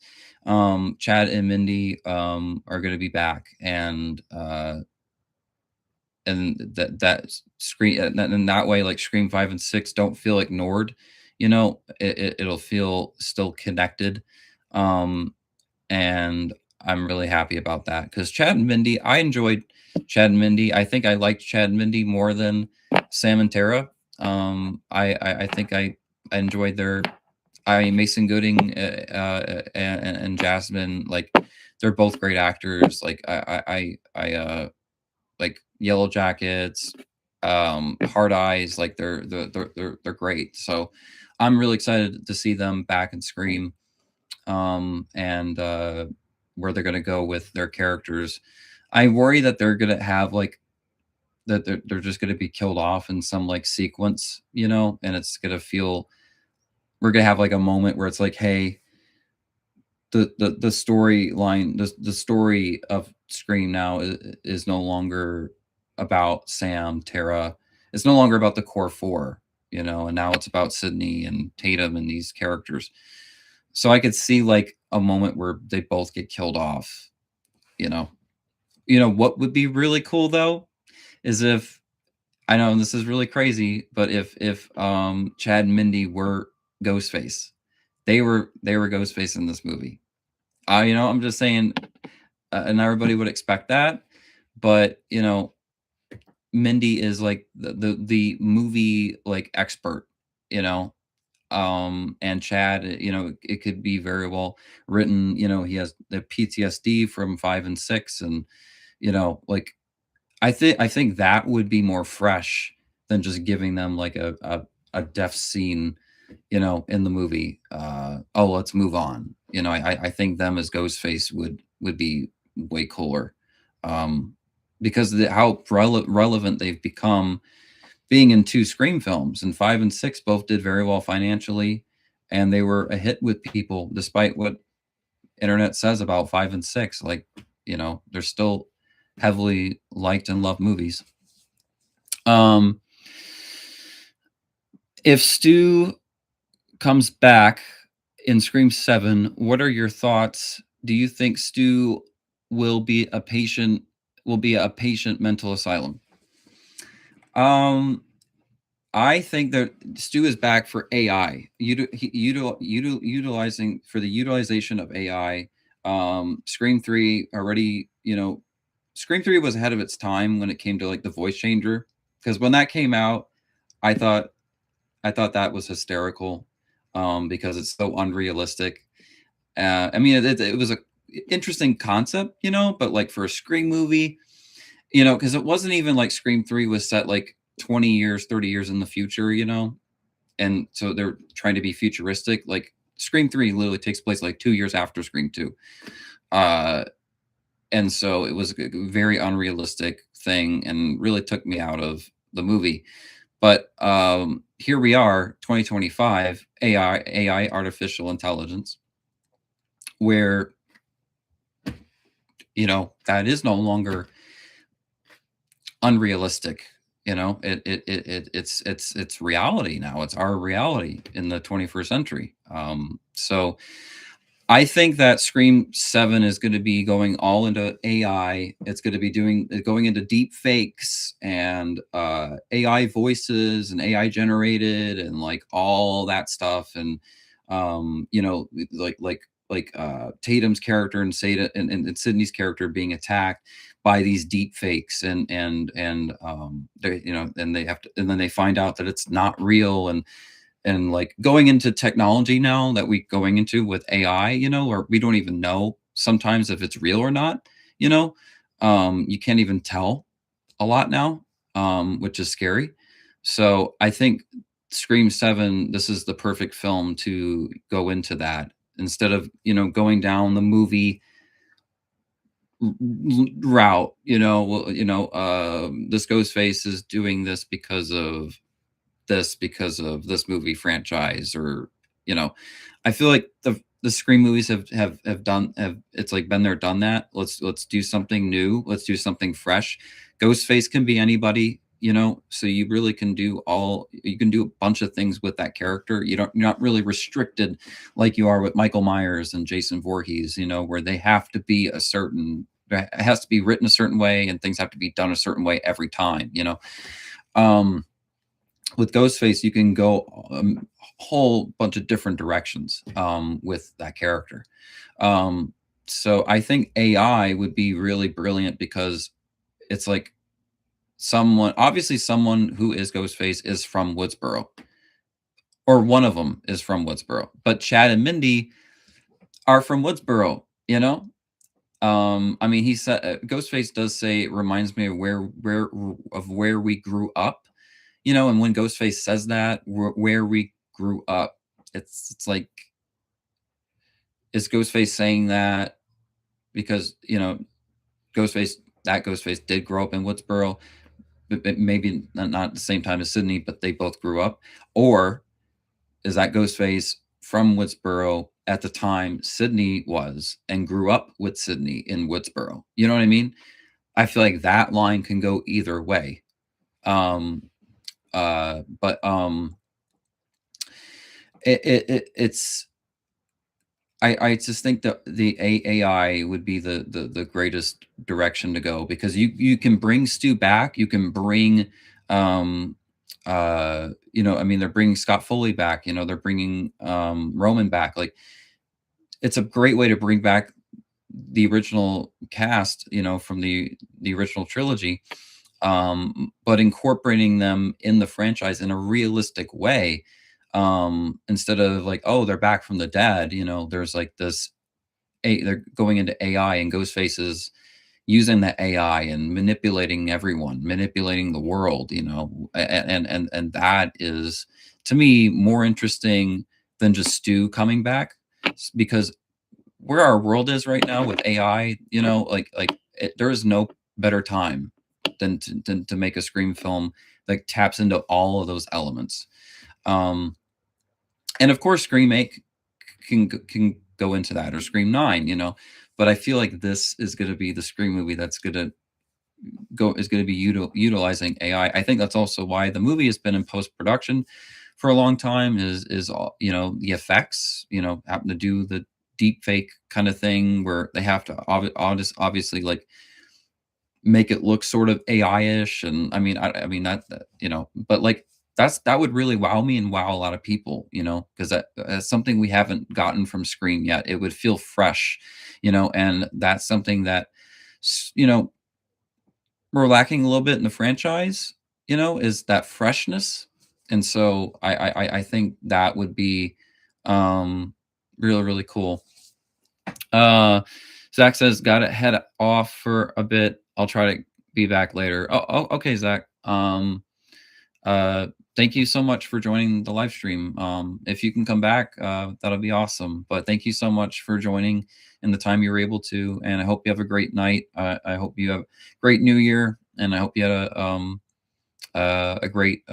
Chad and Mindy are going to be back, and that screen in that way, like Scream 5 and 6 don't feel ignored, you know. It'll feel still connected. And I'm really happy about that, because Chad and Mindy, I enjoyed Chad and Mindy. I think I liked Chad and Mindy more than Sam and Tara. I think I enjoyed their I Mason Gooding and Jasmine. Like, they're both great actors. Like, like Yellow Jackets, Hard Eyes, like they're great. So I'm really excited to see them back in Scream, and where they're gonna go with their characters. I worry that they're gonna have like that they're just gonna be killed off in some like sequence, you know, and it's gonna feel we're gonna have like a moment where it's like, hey, the storyline, the story of Scream now is no longer about Sam, Tara. It's no longer about the core four, you know, and now it's about Sydney and Tatum and these characters. So I could see like a moment where they both get killed off, you know. You know what would be really cool though is if, I know this is really crazy, but if Chad and Mindy were Ghostface, they were Ghostface in this movie. You know, I'm just saying, and everybody would expect that, but you know, Mindy is like the movie like expert, you know, and Chad, you know, it could be very well written. You know, he has the PTSD from 5 and 6, and you know, like I think that would be more fresh than just giving them like a death scene, you know, in the movie. Oh, let's move on. You know, I think them as Ghostface would be way cooler, um, because how relevant they've become, being in two Scream films, and 5 and 6 both did very well financially, and they were a hit with people despite what internet says about 5 and 6. Like, you know, they're still heavily liked and loved movies. Um, if Stu comes back in Scream 7, what are your thoughts? Do you think Stu will be a patient mental asylum? Um, I think that Stu is back for AI. Utilizing for the utilization of AI. Scream 3 already, you know, Scream 3 was ahead of its time when it came to like the voice changer, because when that came out, I thought that was hysterical, because it's so unrealistic. I mean, it was a interesting concept, you know, but like for a Scream movie, you know, because it wasn't even like Scream 3 was set like 20 years, 30 years in the future, you know, and so they're trying to be futuristic. Like Scream 3 literally takes place like 2 years after Scream 2. And so it was a very unrealistic thing and really took me out of the movie. But here we are, 2025, AI, artificial intelligence. where, that is no longer unrealistic. It's reality now. It's our reality in the 21st century. So I think that Scream 7 is going to be going all into AI. It's going to be going into deep fakes and AI voices and AI generated and like all that stuff. And Tatum's character and and Sydney's character being attacked by these deep fakes, and they and they have to, and then they find out that it's not real, and like going into technology now that we going into with AI, or we don't even know sometimes if it's real or not. You can't even tell a lot now, which is scary. So I think Scream 7, this is the perfect film to go into that, instead of going down the movie route. This Ghostface is doing this because of this movie franchise, or I feel like the Scream movies have it's like been there, done that. Let's do something new. Let's do something fresh. Ghostface can be anybody, so you really you can do a bunch of things with that character. You're not really restricted like you are with Michael Myers and Jason Voorhees, where they have to be it has to be written a certain way and things have to be done a certain way every time. Um, with Ghostface, you can go a whole bunch of different directions with that character. So I think AI would be really brilliant, because it's like obviously someone who is Ghostface is from Woodsboro, or one of them is from Woodsboro, but Chad and Mindy are from Woodsboro. I mean, he said Ghostface does say it reminds me of where we grew up. And when Ghostface says that, where we grew up, it's like, is Ghostface saying that because Ghostface did grow up in Woodsboro, but maybe not at the same time as Sydney, but they both grew up? Or is that Ghostface from Woodsboro at the time Sydney was, and grew up with Sydney in Woodsboro? You know what I mean? I feel like that line can go either way. But it's I just think that the AI would be the greatest direction to go, because you can bring Stu back. You can bring I mean, they're bringing Scott Foley back. They're bringing Roman back. Like, it's a great way to bring back the original cast, from the original trilogy, but incorporating them in the franchise in a realistic way, instead of like, oh, they're back from the dead. There's like they're going into AI, and Ghostface using the AI and manipulating everyone, manipulating the world, and that is, to me, more interesting than just Stu coming back, because where our world is right now with AI, there is no better time than to make a Scream film that taps into all of those elements. And of course, Scream 8 can go into that, or Scream 9, but I feel like this is going to be the Scream movie that's going to be utilizing AI. I think that's also why the movie has been in post production for a long time. Is all the effects, happen to do the deep fake kind of thing, where they have to obviously like make it look sort of AI-ish. And I mean that, but like that would really wow me and wow a lot of people, because that's something we haven't gotten from Scream yet. It would feel fresh, and that's something that we're lacking a little bit in the franchise, is that freshness. And so I think that would be really, really cool. Zach says, gotta head off for a bit. I'll try to be back later. Oh, okay, Zach. Thank you so much for joining the live stream. If you can come back, that'll be awesome. But thank you so much for joining in the time you were able to, and I hope you have a great night. I hope you have a great New Year, and I hope you had a great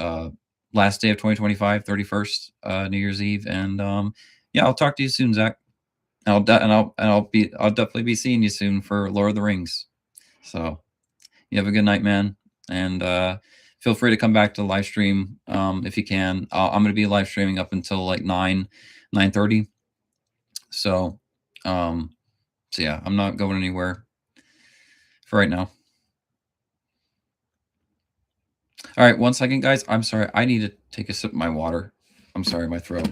last day of 2025, 31st, New Year's Eve. And yeah, I'll talk to you soon, Zach. I'll definitely be seeing you soon for Lord of the Rings. So you have a good night, man, and feel free to come back to the live stream if you can. I'm going to be live streaming up until like 9:30. So, so yeah, I'm not going anywhere for right now. All right, 1 second, guys. I'm sorry. I need to take a sip of my water. I'm sorry, my throat.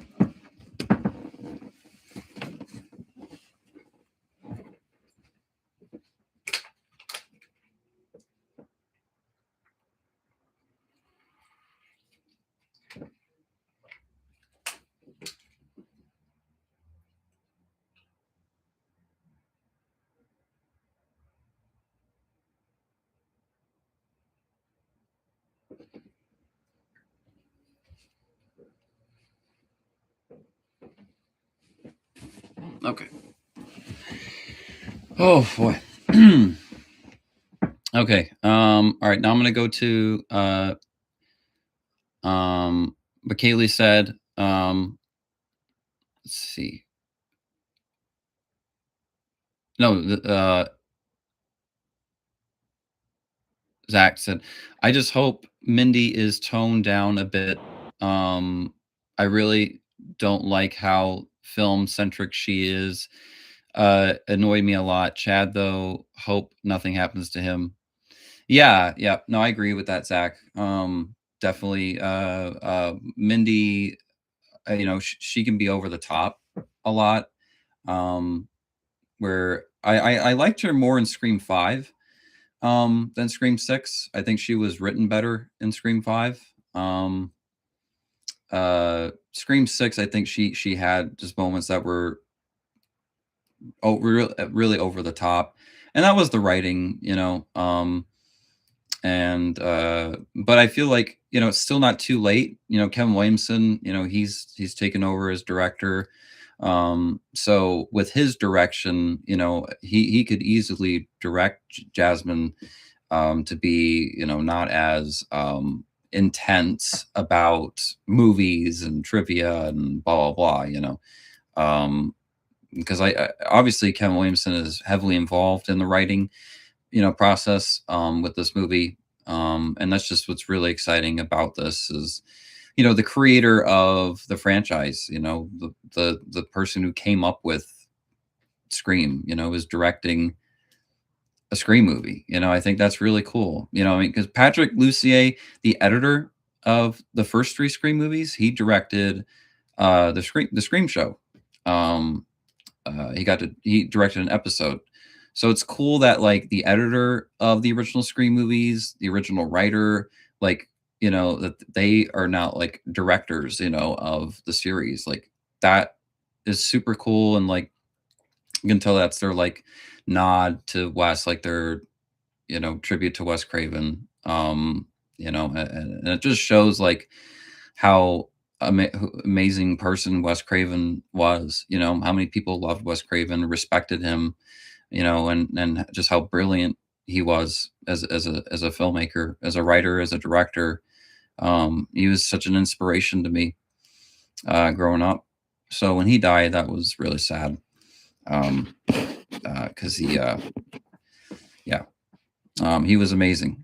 Okay. Oh boy. Okay. All right. Now I'm gonna go to what Kaylee said. Let's see. No, Zach said, I just hope Mindy is toned down a bit. I really don't like how film centric she is. Annoyed me a lot. Chad, though, hope nothing happens to him. Yeah, yeah. No, I agree with that, Zach. Definitely. Mindy, she can be over the top a lot. Where I liked her more in Scream 5 than Scream 6. I think she was written better in Scream 5. Scream 6, I think she had just moments that were really over the top, and that was the writing, and but I feel like it's still not too late. Kevin Williamson, he's taken over as director. So with his direction, he could easily direct Jasmine to be not as intense about movies and trivia and blah blah because I obviously Kevin Williamson is heavily involved in the writing process with this movie, and that's just what's really exciting about this is the creator of the franchise, the person who came up with Scream, is directing a Scream movie. I think that's really cool. I mean, because Patrick Lussier, the editor of the first three Scream movies, he directed the Scream show. He directed an episode. So it's cool that like the editor of the original Scream movies, the original writer, like that they are now like directors, of the series. Like that is super cool, and like you can tell that's their like nod to Wes, like their tribute to Wes Craven. And it just shows like how amazing person Wes Craven was. How many people loved Wes Craven, respected him, and just how brilliant he was as a filmmaker, as a writer, as a director. He was such an inspiration to me growing up. So when he died, that was really sad. Because he was amazing.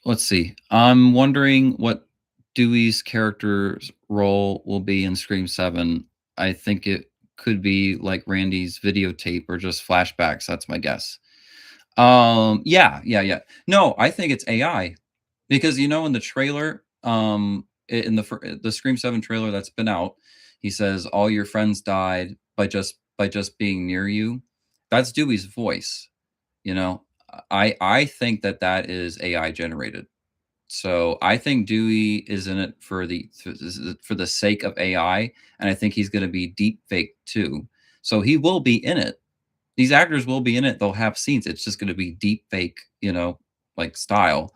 Let's see. I'm wondering what Dewey's character's role will be in Scream 7. I think it could be like Randy's videotape or just flashbacks. That's my guess. Yeah. No, I think it's AI because in the trailer, in the Scream 7 trailer that's been out, he says all your friends died by just being near you. That's Dewey's voice. You know, I think that is AI generated. So I think Dewey is in it for the sake of AI, and I think he's going to be deep fake too. So he will be in it. These actors will be in it. They'll have scenes. It's just going to be deep fake, like style,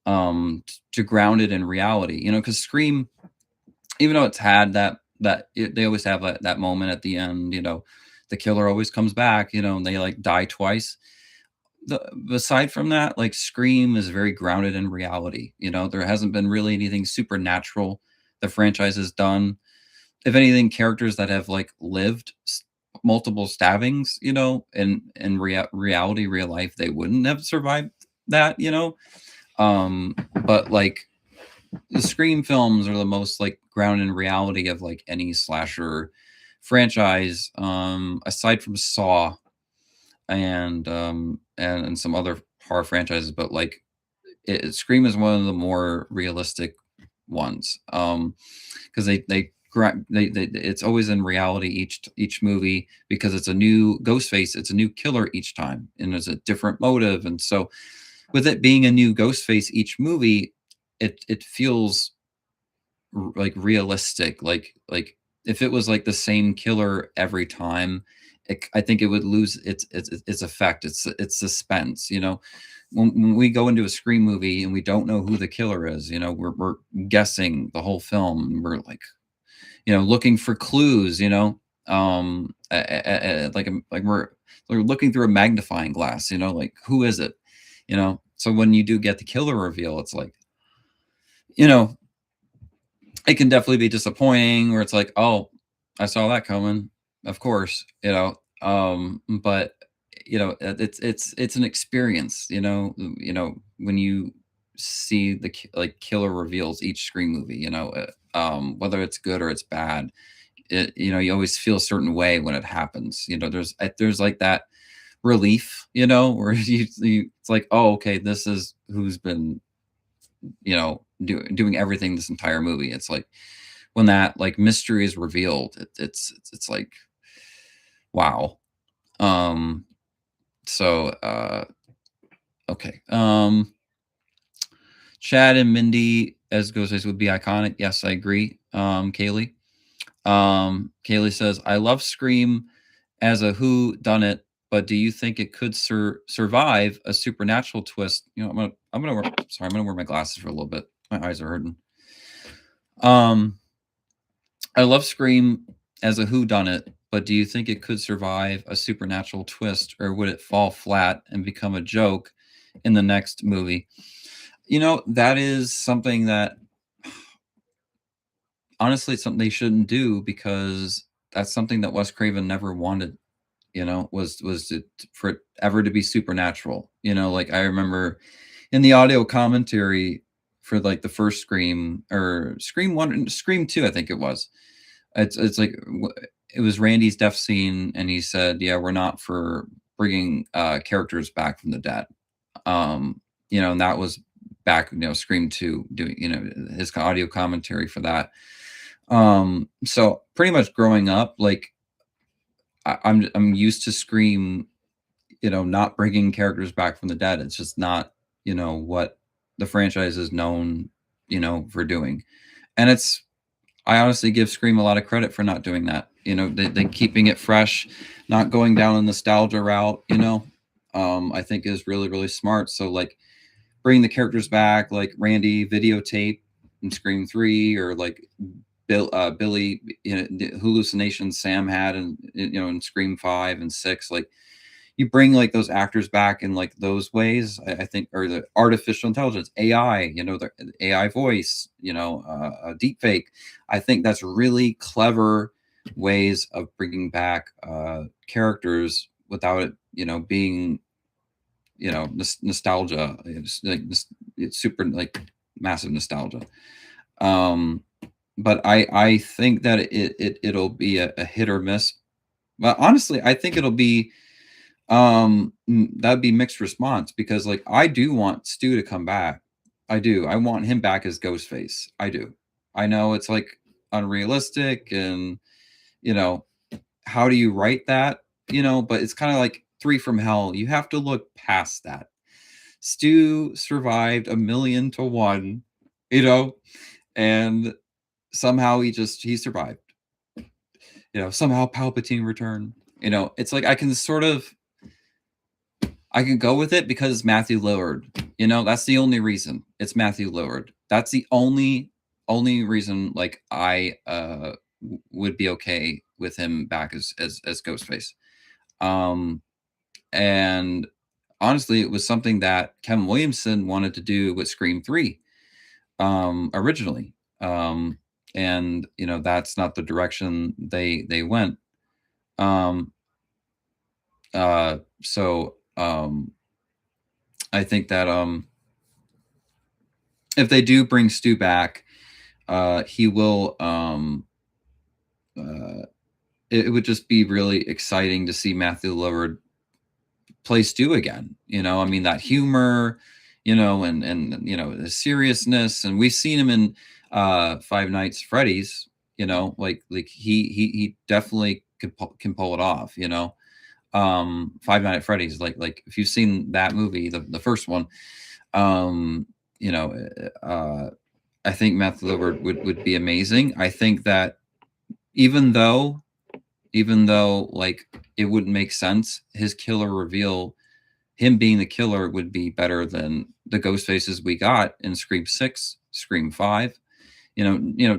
to ground it in reality. Because Scream, even though it's had they always have that moment at the end. The killer always comes back. And they like die twice. Aside from that, like Scream is very grounded in reality. There hasn't been really anything supernatural the franchise has done. if anything, characters that have like lived multiple stabbings, in reality, real life, they wouldn't have survived that, but like the Scream films are the most like grounded in reality of like any slasher franchise, aside from Saw and some other horror franchises, but like Scream is one of the more realistic ones, because they it's always in reality each movie, because it's a new ghost face, it's a new killer each time, and there's a different motive, and so with it being a new ghost face each movie, it feels like realistic, like if it was like the same killer every time, I think it would lose its effect, its suspense, when we go into a Scream movie and we don't know who the killer is, we're guessing the whole film, and we're like, looking for clues, like we're looking through a magnifying glass, like who is it, so when you do get the killer reveal, it's like, you know it can definitely be disappointing, where it's like, oh, I saw that coming, of course, but it's an experience, when you see the like killer reveals each Scream movie, whether it's good or it's bad, you always feel a certain way when it happens, there's like that relief, where it's like, oh, okay, this is who's been, doing everything this entire movie. It's like when that like mystery is revealed, it's like, wow. Um, so okay. Chad and Mindy as Ghostface would be iconic. Yes, I agree. Kaylee says, I love Scream as a who done it, but do you think it could survive a supernatural twist? I'm gonna wear my glasses for a little bit. My eyes are hurting. I love Scream as a who done it, but do you think it could survive a supernatural twist, or would it fall flat and become a joke in the next movie? That is something that, honestly, it's something they shouldn't do, because that's something that Wes Craven never wanted, for it ever to be supernatural. Like I remember in the audio commentary for like the first Scream, or Scream 1 and Scream 2, I think it was. It's like it was Randy's death scene, and he said, "Yeah, we're not for bringing characters back from the dead." And that was back, Scream 2 doing, his audio commentary for that. So pretty much growing up, like I'm used to Scream, not bringing characters back from the dead. It's just not, what the franchise is known, for doing. And I honestly give Scream a lot of credit for not doing that. They keeping it fresh, not going down a nostalgia route, I think is really, really smart. So like bring the characters back, like Randy videotape in Scream 3, or like Billy, the hallucinations Sam had, and in Scream 5 and 6, like you bring like those actors back in like those ways, I think, or the artificial intelligence, AI, the AI voice, a deep fake. I think that's really clever ways of bringing back characters without it, being, nostalgia. It's like it's super like massive nostalgia. But I think that it'll be a hit or miss. But honestly, I think it'll be, that'd be mixed response, because like I do want Stu to come back. I do. I want him back as Ghostface. I do. I know it's like unrealistic, and you know, how do you write that? But it's kind of like Three from Hell. You have to look past that. Stu survived 1,000,000 to 1, and somehow he survived. Somehow Palpatine returned. It's like I can go with it because it's Matthew Lillard. That's the only reason. It's Matthew Lillard. That's the only reason. Like I would be okay with him back as Ghostface. And honestly, it was something that Kevin Williamson wanted to do with Scream 3 originally. and that's not the direction they went. Um, so I think that if they do bring Stu back, he will. Uh, it would just be really exciting to see Matthew Lillard play Stu again. I mean, that humor, and the seriousness, and we've seen him in Five Nights Freddy's. Like he definitely can pull it off. Five Nights at Freddy's, like if you've seen that movie, the first one, um, you know, uh, I think Matthew Lillard would be amazing. I think that even though like it wouldn't make sense, his killer reveal, him being the killer, would be better than the ghost faces we got in Scream 6, Scream 5.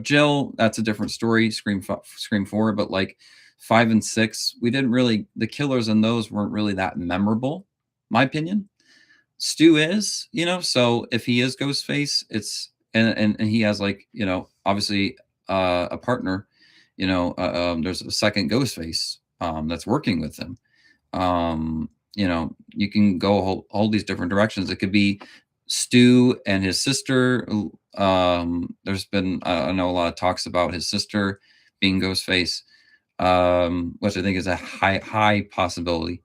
Jill, that's a different story, Scream 4, but like 5 and 6, we didn't really, the killers in those weren't really that memorable, my opinion. Stu is, so if he is Ghostface, it's and he has, like, obviously a partner, there's a second Ghostface that's working with him. You can go all these different directions. It could be Stu and his sister. There's been, I know, a lot of talks about his sister being Ghostface, which I think is a high possibility.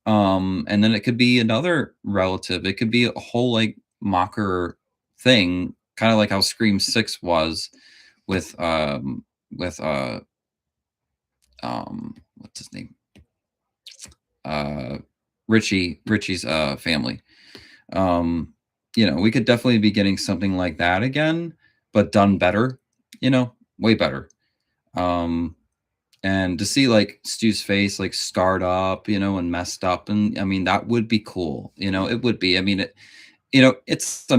And then it could be another relative. It could be a whole, like, mocker thing, kind of like how Scream 6 was with with what's his name? Richie's family. We could definitely be getting something like that again, but done better, way better. And to see, like, Stu's face, like, scarred up, and messed up, and I mean, that would be cool. It would be. I mean, it's a